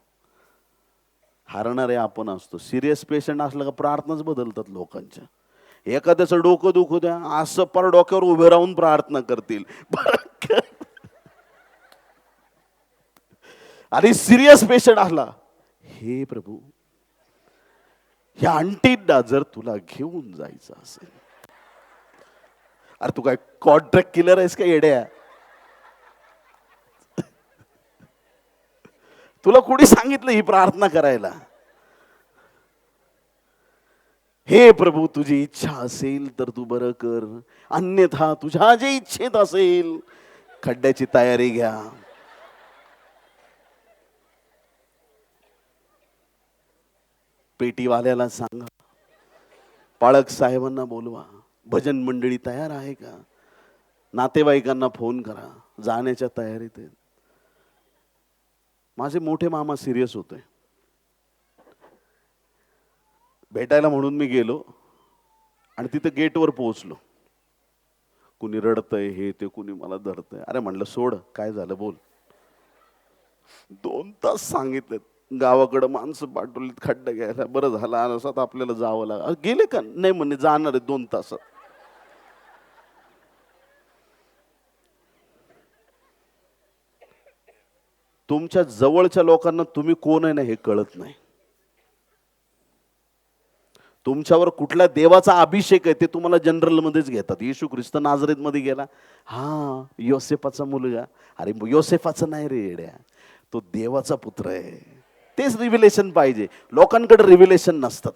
हारणारे आपण असतो. सिरियस पेशंट असलं का प्रार्थनाच बदलतात लोकांच्या. एखाद्याचं डोकं दुखू द्या, असं पर डोक्यावर उभे राहून प्रार्थना करतील. आणि सिरियस पेशंट असला, हे प्रभू ह्या आंटींना जर तुला घेऊन जायचं असेल. अरे तू काय कॉन्ट्रॅक्ट किलर आहेस का येड्या? तुला कोणी सांगितलं ही प्रार्थना करायला? हे प्रभू तुझी इच्छा असेल तर तू बरं कर, अन्यथा तुझ्या जे इच्छेत असेल. खड्ड्याची तयारी घ्या. पेटीवाल्याला सांगा, पाळक साहेबांना बोलवा, भजन मंडळी तयार आहे का? नातेवाईकांना फोन करा, जाण्याच्या तयारीत आहेत. माझे मोठे मामा सिरियस होते. भेटायला म्हणून मी गेलो आणि तिथे गेटवर पोहोचलो. कुणी रडतंय हे ते, कुणी मला धरतंय. अरे म्हणलं सोड, काय झालं बोल. 2 तास सांगितलेत, गावाकडं माणसं पाठवलीत खड्डा घ्यायला. बरं झालं असं आपल्याला जावं लागलं. गेले का? नाही म्हणे जाणार आहे 2 तासात. तुमच्या जवळच्या लोकांना तुम्ही कोण आहे ना हे कळत नाही. तुमच्यावर कुठल्या देवाचा अभिषेक आहे ते तुम्हाला जनरल मध्येच घेतात. येशू ख्रिस्त नाझरेत मध्ये गेला, हा योसेफाचा मुलगा. अरे योसेफाचा नाही रे येड्या, तो देवाचा पुत्र आहे. तेच रिव्हिलेशन पाहिजे. लोकांकडे रिव्हिलेशन नसतात.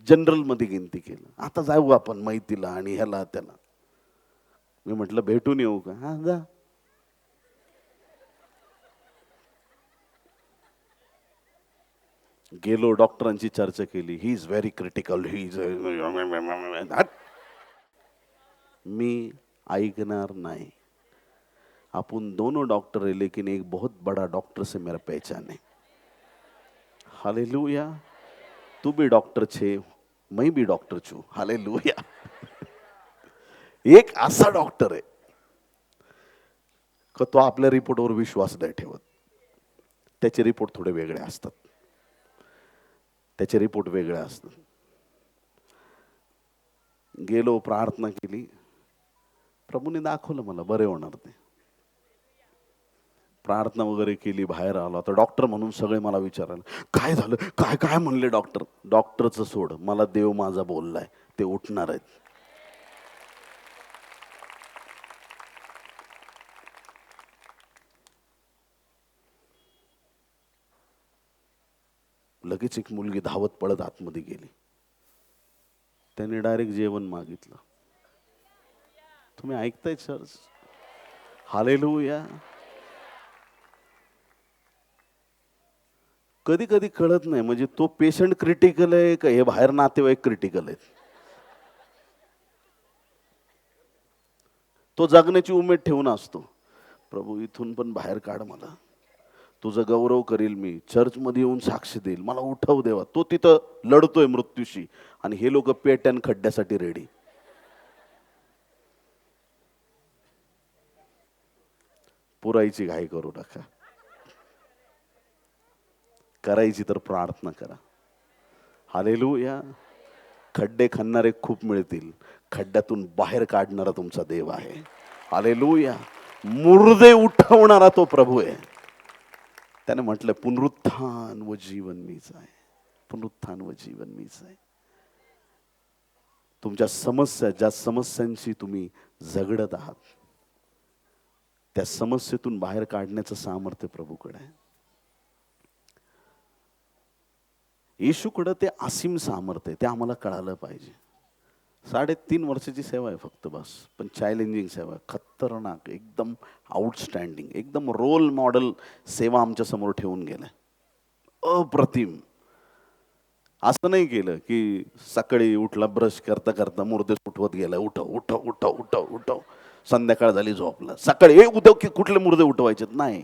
जनरल मध्ये गिनती केलं. आता जाऊ आपण माहितीला आणि ह्याला त्याला. मी म्हटलं भेटून येऊ का? हा जा. गेलो, डॉक्टरांची चर्चा केली. He is very critical, he is. मी ऐकणार नाही. आपण दोनों डॉक्टर है, लेकिन एक बहुत बड़ा डॉक्टर से मेरा पहचान है. हालेलुया. तू भी डॉक्टर छे, मैं भी डॉक्टर छू. हालेलुया. एक असा डॉक्टर आहे का तो आपल्या रिपोर्टवर विश्वास नाही ठेवत. त्याचे रिपोर्ट थोडे वेगळे असतात. त्याचे रिपोर्ट वेगळे असतात. गेलो, प्रार्थना केली. प्रभूने दाखवलं मला बरे होणार ते. प्रार्थना वगैरे केली, बाहेर आलो. आता डॉक्टर म्हणून सगळे मला विचारायला, काय झालं, काय काय म्हणले डॉक्टर? डॉक्टरचं सोड, मला देव माझा बोललाय, ते उठणार आहेत. लगेच एक मुलगी धावत पळत आतमध्ये गेली. त्याने डायरेक्ट जेवण मागितलं. तुम्ही ऐकताय चर्च? हालेलुया. कधी कधी कळत नाही म्हणजे तो पेशंट क्रिटिकल आहे का हे बाहेर नातेवाईक क्रिटिकल आहेत. तो जगण्याची उमेद ठेवून असतो, प्रभू इथून पण बाहेर काढ मला. तुझं गौरव करील मी, चर्चमध्ये येऊन साक्ष देईल, मला उठव देवा. तो तिथं लढतोय मृत्यूशी आणि हे लोक पेट्यान खड्ड्यासाठी रेडी. पुरायची घाई करू नका, करायची तर प्रार्थना करा. हालेलुया. खड्डे खणणारे खूप मिळतील, खड्ड्यातून बाहेर काढणारा तुमचा देव आहे. हालेलुया. मुर्दे उठवणारा तो प्रभू आहे. त्याने म्हटलं पुनरुत्थान व जीवन मीच आहे. पुनरुत्थान व जीवन मीच आहे. तुमच्या समस्या, ज्या समस्यांशी तुम्ही झगडत आहात, त्या समस्येतून बाहेर काढण्याचं सामर्थ्य प्रभूकडे आहे. येशूकडे ते असीम सामर्थ्य आहे. ते आम्हाला कळालं पाहिजे. 3.5 वर्षाची सेवा आहे फक्त बस, पण चॅलेंजिंग सेवा, खतरनाक, एकदम आउटस्टँडिंग, एकदम रोल मॉडेल सेवा आमच्या समोर ठेवून गेलाय. अप्रतिम. असं नाही केलं की सकाळी उठला, ब्रश करता करता मुर्दे उठवत गेला, उठव उठव उठव उठव उठव, संध्याकाळ झाली झोपला, सकाळी हे उद्या की कुठले मुर्दे उठवायचे नाही.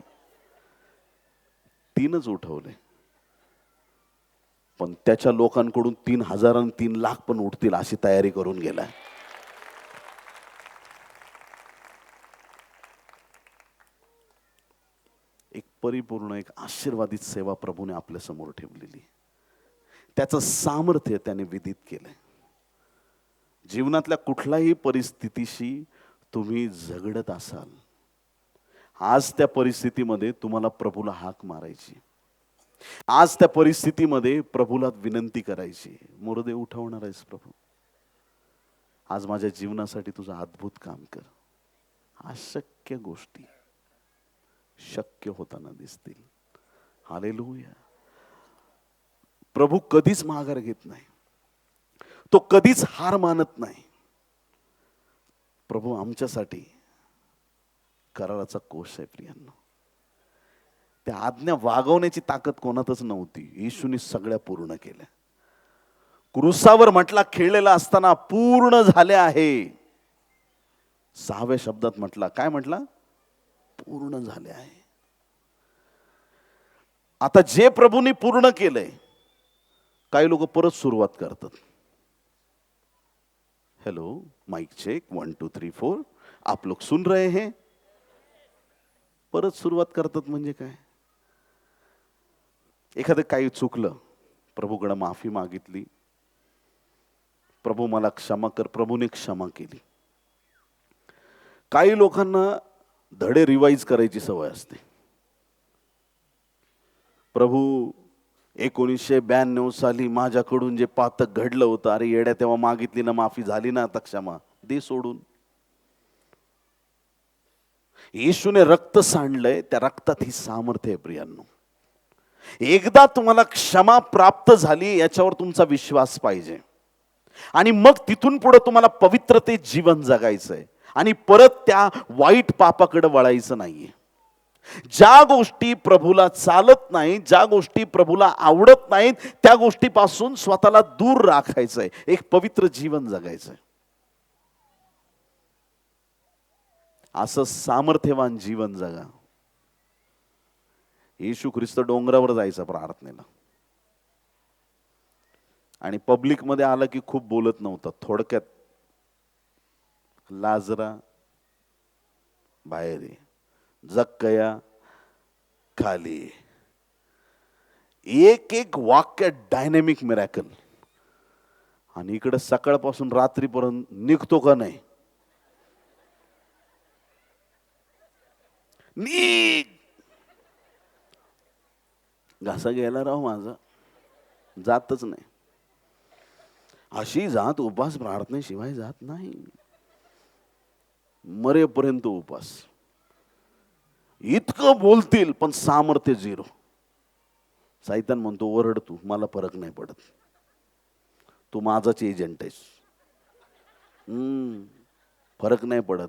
3च उठवले, पण त्याच्या लोकांकडून 3,000 आणि 3,00,000 पण उठतील अशी तयारी करून गेलाय. एक परिपूर्ण, एक आशीर्वादित सेवा प्रभूने आपल्या समोर ठेवलेली. त्याचं सामर्थ्य त्याने विदित केलंय. जीवनातल्या कुठल्याही परिस्थितीशी तुम्ही झगडत असाल, आज त्या परिस्थितीमध्ये तुम्हाला प्रभूला हाक मारायची. आज त्या परिस्थितीमध्ये प्रभूला विनंती करायची, मुर्दे उठवणार आहेस प्रभू, आज माझ्या जीवनासाठी तुझं अद्भुत काम कर. अशक्य गोष्टी शक्य होताना दिसतील. हालेलुया. प्रभू कधीच माघार घेत नाही, तो कधीच हार मानत नाही. प्रभू आमच्यासाठी कराराचा कोश आहे प्रियांनो. त्या आज्ञा वागवण्याची ताकद कोणातच नव्हती, येशूने सगळ्या पूर्ण केल्या. क्रूसावर म्हटला खेळलेला असताना पूर्ण झाले आहे. 6व्या शब्दात म्हटला, काय म्हटला? पूर्ण झाले आहे. आता जे प्रभूने पूर्ण केलंय, काही लोक परत सुरुवात करतात. हेलो, माइक चेक 1 2 3 4, आप लोग सुन रहे हैं? परत सुरुवात करतात म्हणजे काय? एखादं काही चुकलं, प्रभूकडे माफी मागितली, प्रभू मला क्षमा कर, प्रभूने क्षमा केली. काही लोकांना धडे रिवाइज करायची सवय असते. प्रभू 1992 साली माझ्याकडून जे पातक घडलं होतं, अरे येड्या तेव्हा मागितली ना माफी, झाली ना आता क्षमा, दे सोडून. येशूने रक्त सांडलंय, त्या रक्तात ही सामर्थ्य आहे प्रियांनो. एकदा तुम्हाला क्षमा प्राप्त झाली याच्यावर तुमचा विश्वास पाहिजे, आणि मग तिथून पुढे तुम्हाला पवित्रतेत जीवन जगायचंय आणि परत त्या वाईट पापाकडे वळायचं नाहीये. ज्या गोष्टी प्रभूला चालत नाहीत, ज्या गोष्टी प्रभूला आवडत नाहीत, त्या गोष्टीपासून स्वतःला दूर राखायचंय, एक पवित्र जीवन जगायचंय. असं सामर्थ्यवान जीवन जगा. येशू ख्रिस्त डोंगरावर जायचा प्रार्थनेला, आणि पब्लिक मध्ये आला की खूप बोलत नव्हता. थोडक्यात, लाजरा बाहेर ये, जक्कया खाली. एक एक वाक्य डायनॅमिक मिरॅकल. आणि इकडे सकाळपासून रात्रीपर्यंत निघतो का नाही? निघ. घासा गेला राव माझा, जातच नाही. अशी जात उपास प्रार्थनेशिवाय जात नाही. मरेपर्यंत उपास. इतकं बोलतील पण सामर्थ्य 0. सैतान म्हणतो ओरड तू, मला फरक नाही पडत, तू माझाच एजंट आहेस. फरक नाही पडत.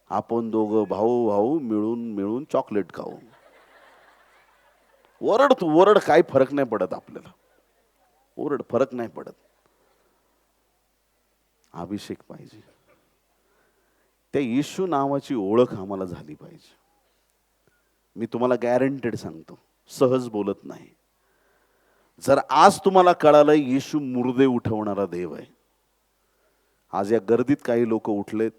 आपण दोघं भाऊ भाऊ मिळून मिळून चॉकलेट खाऊ. ओरड तू, ओरड, काही फरक नाही पडत आपल्याला. ओरड, फरक नाही पडत. अभिषेक पाहिजे. त्या येशू नावाची ओळख आम्हाला झाली पाहिजे. मी तुम्हाला गॅरंटेड सांगतो, सहज बोलत नाही. जर आज तुम्हाला कळालं येशू मुर्दे उठवणारा देव आहे, आज या गर्दीत काही लोक उठलेत,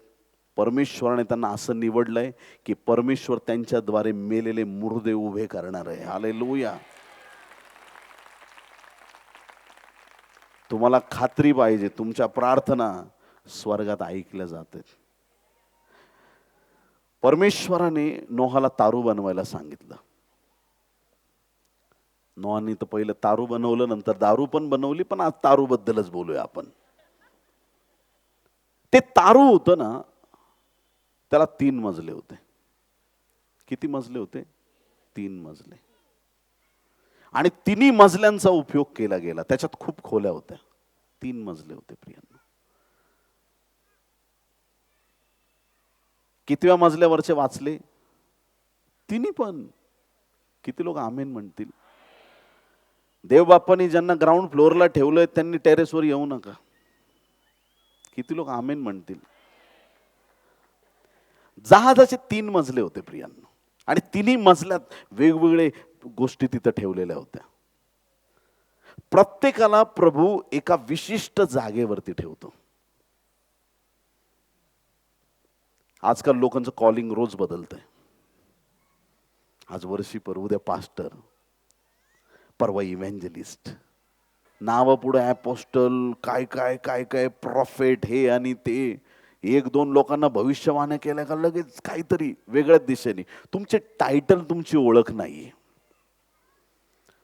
परमेश्वराने त्यांना असं निवडलंय की परमेश्वर त्यांच्याद्वारे मेलेले मुर्दे उभे करणार आहे. हालेलुया. तुम्हाला खात्री पाहिजे, तुमच्या प्रार्थना स्वर्गात ऐकल्या जातात. परमेश्वराने नोहाला तारू बनवायला सांगितलं. नोहाने तर पहिलं तारू बनवलं, नंतर दारू पण बनवली, पण आज तारू बद्दलच बोलूया आपण. ते तारू होतं ना, त्याला 3 मजले होते. किती मजले होते? 3 मजले. आणि 3 मजल्यांचा उपयोग केला गेला. त्याच्यात खूप खोल्या होत्या. 3 मजले होते प्रियांनो. कितव्या मजल्यावरचे वाचले? 3 पण. किती लोक आमेन म्हणतील? देवबापांनी ज्यांना ग्राउंड फ्लोअरला ठेवलंय त्यांनी टेरेसवर येऊ नका. किती लोक आमेन म्हणतील? जहाजाचे 3 मजले होते प्रियांनो, आणि 3 मजल्यात वेगवेगळे गोष्टी तिथं ठेवलेल्या होत्या. प्रत्येकाला प्रभू एका विशिष्ट जागेवरती ठेवतो. आजकाल लोकांचं कॉलिंग रोज बदलतंय. आज वर्षीपर, उद्या पास्टर, परवा इव्हँजलिस्ट, नाव पुढे अपोस्टल, काय काय काय काय प्रॉफेट, हे आणि ते. 1-2 लोकांना भविष्यवाण्या केल्या का लगेच काहीतरी वेगळ्याच दिशेने. तुमचे टायटल तुमची ओळख नाहीये,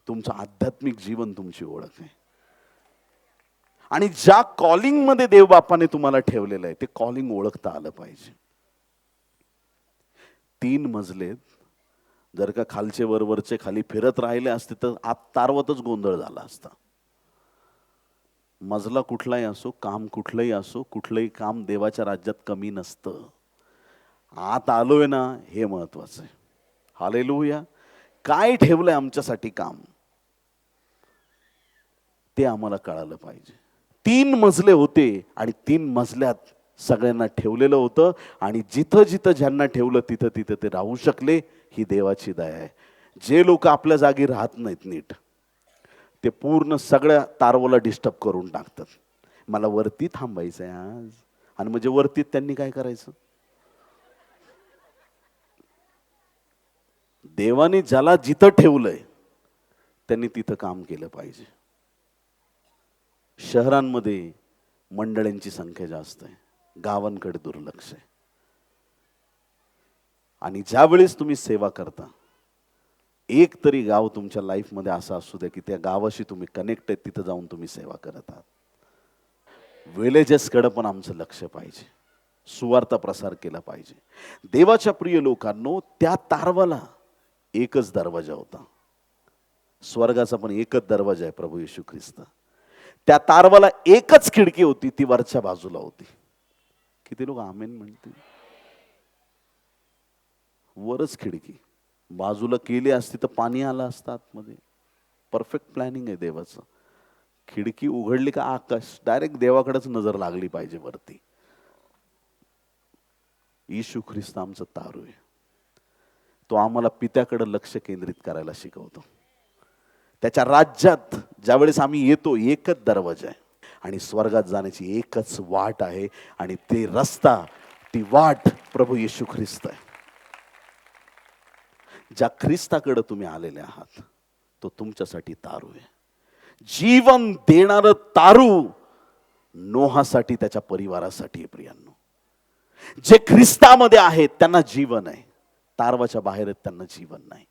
तुमचं आध्यात्मिक जीवन तुमची ओळख आहे. आणि ज्या कॉलिंग मध्ये देवबापाने तुम्हाला ठेवलेलं आहे ते कॉलिंग ओळखता आलं पाहिजे. 3 मजलेत. जर का खालचे वरवरचे खाली फिरत राहिले असते तर आत तारवतच गोंधळ झाला असता. मजला कुठलाही असो, काम कुठलंही असो, कुठलंही काम देवाच्या राज्यात कमी नसतं. आत आलोय ना, हे महत्वाचं आहे. हालेलुया. काय ठेवलंय आमच्यासाठी काम ते आम्हाला कळालं पाहिजे. 3 मजले होते आणि 3 मजल्यात सगळ्यांना ठेवलेलं होतं, आणि जिथं जिथं ज्यांना ठेवलं तिथं तिथं ते राहू शकले. ही देवाची दया आहे. जे लोक आपल्या जागी राहत नाहीत नीट, ते पूर्ण सगळ्या तारवला डिस्टर्ब करून टाकतात. मला वरती थांबायचं आहे आज, आणि म्हणजे वरती त्यांनी काय करायचं? देवाने ज्याला जिथं ठेवलंय त्यांनी तिथं काम केलं पाहिजे. शहरांमध्ये मंडळींची संख्या जास्त आहे, गावांकडे दुर्लक्ष आहे. आणि ज्या वेळेस तुम्ही सेवा करता, एक तरी गाव तुमच्या लाईफमध्ये असं असू द्या की त्या गावाशी तुम्ही कनेक्ट आहेत, तिथं जाऊन तुम्ही सेवा करत आहात. विलेजेसकडे पण आमचं लक्ष पाहिजे, सुवार्ता प्रसार केला पाहिजे. देवाच्या प्रिय लोकांनो, त्या तारवाला एकच दरवाजा होता. स्वर्गाचा पण एकच दरवाजा आहे, प्रभू येशू ख्रिस्त. त्या तारवाला एकच खिडकी होती, ती वरच्या बाजूला होती. किती लोक आमेन म्हणतील? वरच खिडकी, बाजूला केली असती तर पाणी आलं असतं आतमध्ये. परफेक्ट प्लॅनिंग आहे देवाचं. खिडकी उघडली का आकाश डायरेक्ट देवाकडेच नजर लागली पाहिजे वरती. येशू ख्रिस्त आमचं तारू आहे. तो आम्हाला पित्याकडे लक्ष केंद्रित करायला शिकवतो. त्याच्या राज्यात ज्यावेळेस आम्ही येतो, एकच दरवाजा आहे आणि स्वर्गात जाण्याची एकच वाट आहे, आणि ते रस्ता, ती वाट प्रभू येशू ख्रिस्त आहे. ज्या ख्रिस्ताकडे तुम्ही आलेले आहात तो तुमच्यासाठी तारू आहे. जीवन देणारं तारू नोहासाठी, त्याच्या परिवारासाठी. प्रियांनो, जे ख्रिस्तामध्ये आहेत त्यांना जीवन आहे, तारवाच्या बाहेर आहेत त्यांना जीवन नाही.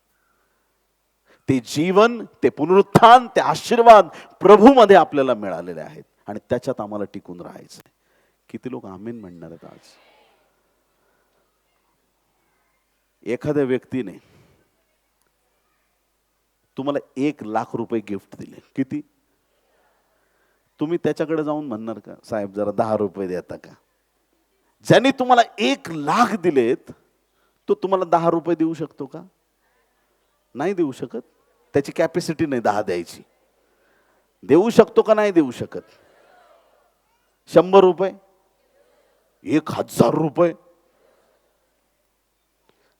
ते जीवन, ते पुनरुत्थान, ते आशीर्वाद प्रभूमध्ये आपल्याला मिळालेले आहेत, आणि त्याच्यात आम्हाला टिकून राहायचं आहे. किती लोक आमेन म्हणणार आहेत आज? एखाद्या व्यक्तीने तुम्हाला 1,00,000 रुपये गिफ्ट दिले, किती? तुम्ही त्याच्याकडे जाऊन म्हणणार का, साहेब जरा 10 रुपये देता का? ज्यांनी तुम्हाला 1,00,000 दिलेत तो तुम्हाला 10 रुपये देऊ शकतो का? नाही देऊ शकत. त्याची कॅपॅसिटी नाही 10 द्यायची. देऊ शकतो का? नाही देऊ शकत. 100 रुपये, 1,000 रुपये,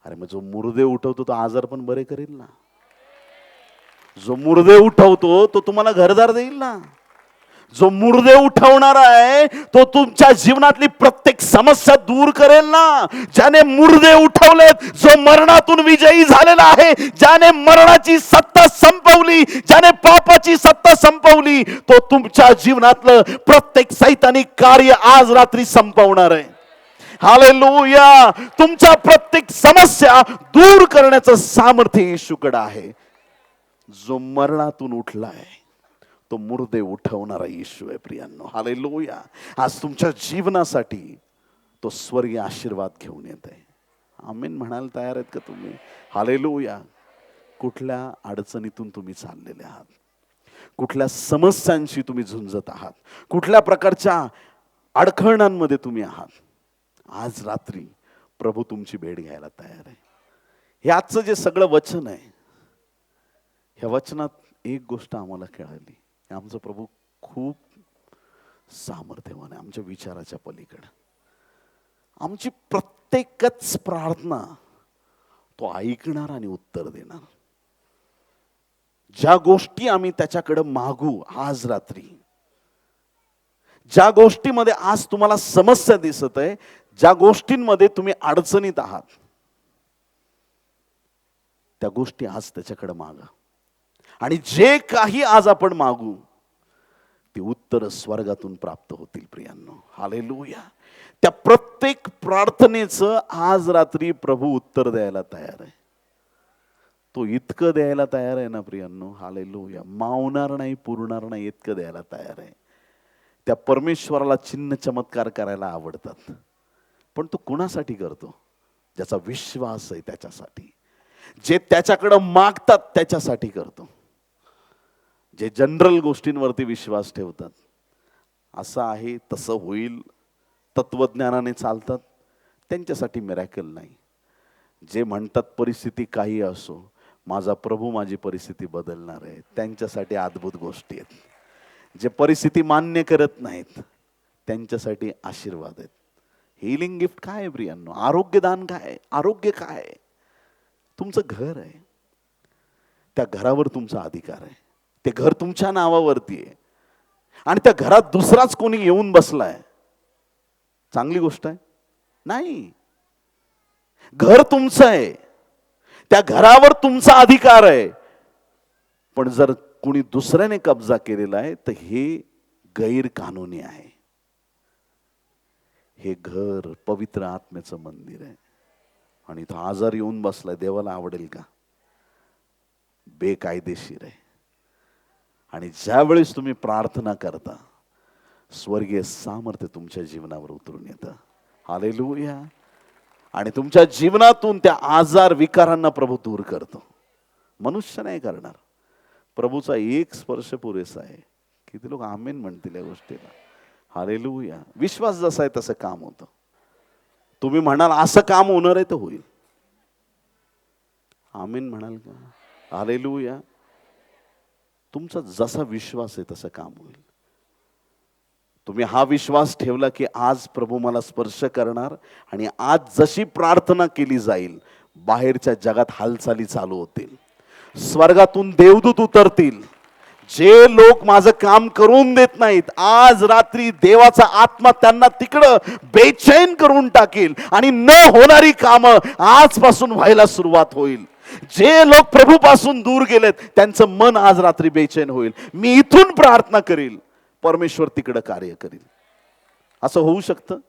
अरे मग जो मुर्दे उठवतो तो आजार पण बरे करेल ना. जो मुर्दे उठवतो तो तुम्हाला घरदार देईल ना. जो मुर्दे उठवणारा आहे तो तुमच्या जीवनातली प्रत्येक समस्या दूर करेल ना. ज्याने मुर्दे उठवलेत, जो मरणातून विजयी झालेला आहे, ज्याने मरणाची सत्ता संपवली, ज्याने पापाची सत्ता संपवली, तो तुमच्या जीवनातलं प्रत्येक सैतानिक कार्य आज रात्री संपवणार आहे. हालेलुया. तुमच्या प्रत्येक समस्या दूर करण्याचं सामर्थ्य येशूकडे आहे. जो मरणातून उठलाय तो मुर्दे उठवणारा येशू आहे प्रियांनो. हालेलुया. आज तुमच्या जीवनासाठी तो स्वर्गीय आशीर्वाद घेऊन येत आहे. आमेन म्हणायला तयार आहेत का तुम्ही? हालेलुया. कुठल्या अडचणीतून तुम्ही चाललेले आहात, कुठल्या समस्यांशी तुम्ही झुंजत आहात, कुठल्या प्रकारच्या अडखळणांमध्ये तुम्ही आहात, आज रात्री प्रभू तुमची भेट घ्यायला तयार आहे. हे आजचं जे सगळं वचन आहे, ह्या वचनात एक गोष्ट आम्हाला कळाली, आमचा प्रभू खूप सामर्थ्यवान आहे, आमच्या विचाराच्या पलीकडे. आमची प्रत्येकच प्रार्थना तो ऐकणार आणि उत्तर देणार. ज्या गोष्टी आम्ही त्याच्याकडे मागू आज रात्री, ज्या गोष्टीमध्ये आज तुम्हाला समस्या दिसत आहे, ज्या गोष्टींमध्ये तुम्ही अडचणीत आहात, त्या गोष्टी आज त्याच्याकडे मागा. आणि जे काही आज आपण मागू ते उत्तर स्वर्गातून प्राप्त होतील प्रियांनो. हालेलुया. त्या प्रत्येक प्रार्थनेचं आज रात्री प्रभू उत्तर द्यायला तयार आहे. तो इतकं द्यायला तयार आहे ना प्रियांनो. हालेलुया. मावणार नाही, पुरणार नाही, इतकं द्यायला तयार आहे. त्या परमेश्वराला चिन्ह चमत्कार करायला आवडतात, पण तो कुणासाठी करतो? ज्याचा विश्वास आहे त्याच्यासाठी, जे त्याच्याकडे मागतात त्याच्यासाठी करतो. जे जनरल गोष्टींवरती विश्वास ठेवतात, असं आहे तसं होईल, तत्वज्ञानाने चालतात, त्यांच्यासाठी मिरॅकल नाही. जे म्हणतात परिस्थिती काही असो, माझा प्रभू माझी परिस्थिती बदलणार आहे, त्यांच्यासाठी अद्भुत गोष्टी आहेत. जे परिस्थिती मान्य करत नाहीत त्यांच्यासाठी आशीर्वाद आहेत. हिलिंग गिफ्ट काय आहे प्रियांनो? आरोग्यदान काय आहे? आरोग्य काय आहे? तुमचं घर आहे, त्या घरावर तुमचा अधिकार आहे. ते घर तुमच्या नावावरती आहे आणि त्या घरात दुसराच कोणी येऊन बसलाय, चांगली गोष्ट आहे? नाही. घर तुमचं आहे, त्या घरावर तुमचा अधिकार आहे. पण जर कुणी दुसऱ्याने कब्जा केलेला आहे तर हे गैरकानूनी आहे. हे घर पवित्र आत्म्याचं मंदिर आहे आणि तो आजार येऊन बसलाय, देवाला आवडेल का? बेकायदेशीर आहे. आणि ज्या वेळेस तुम्ही प्रार्थना करता, स्वर्गीय सामर्थ्य तुमच्या जीवनावर उतरून येतं. हालेलुया. आणि तुमच्या जीवनातून त्या आजार विकारांना प्रभू दूर करतो. मनुष्य नाही करणार, प्रभूचा एक स्पर्श पुरेसा आहे. किती लोक आमेन म्हणतील या गोष्टीला? हालेलुया. विश्वास जसा आहे तसं काम होतं. तुम्ही म्हणाल असं काम होणार आहे तर होईल. आमेन म्हणाल का? हालेलुया. तुमचा जसा विश्वास आहे तसं काम होईल. तुम्ही हा विश्वास ठेवला की आज प्रभू मला स्पर्श करणार आणि आज जशी प्रार्थना केली जाईल, बाहेरच्या जगात हालचाली चालू होतील, स्वर्गातून देवदूत उतरतील. जे लोक माझं काम करून देत नाहीत, आज रात्री देवाचा आत्मा त्यांना तिकडं बेचैन करून टाकेल आणि न होणारी कामं आजपासून व्हायला सुरुवात होईल. जे लोक प्रभूपासून दूर गेलेत त्यांचं मन आज रात्री बेचैन होईल. मी इथून प्रार्थना करील, परमेश्वर तिकडं कार्य करील. असं होऊ शकतं?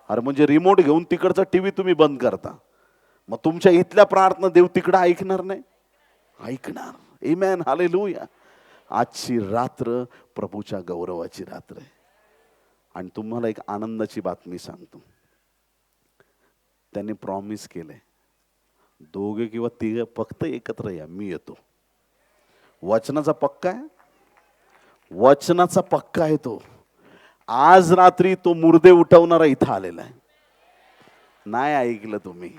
अरे म्हणजे रिमोट घेऊन तिकडचा टीव्ही तुम्ही बंद करता, मग तुमच्या इथल्या प्रार्थना देव तिकडं ऐकणार नाही? ऐकणार. आमेन. हालेलुया. आजची रात्र प्रभूच्या गौरवाची रात्र आहे. आणि तुम्हाला एक आनंदाची बातमी सांगतो. त्यांनी प्रॉमिस केलंय, दोघे किंवा तिघे फक्त एकत्र या, मी येतो. वचनाचा पक्का आहे, वचनाचा पक्का आहे तो. आज रात्री तो मुर्दे उठवणारा इथं आलेला आहे. नाही ऐकलं तुम्ही?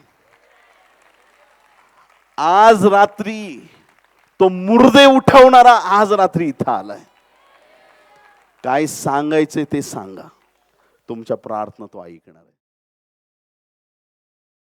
आज रात्री तो मुर्दे उठवणारा आज रात्री इथं आलाय. काय सांगायचंय ते सांगा, तुमच्या प्रार्थना तो ऐकणार आहे.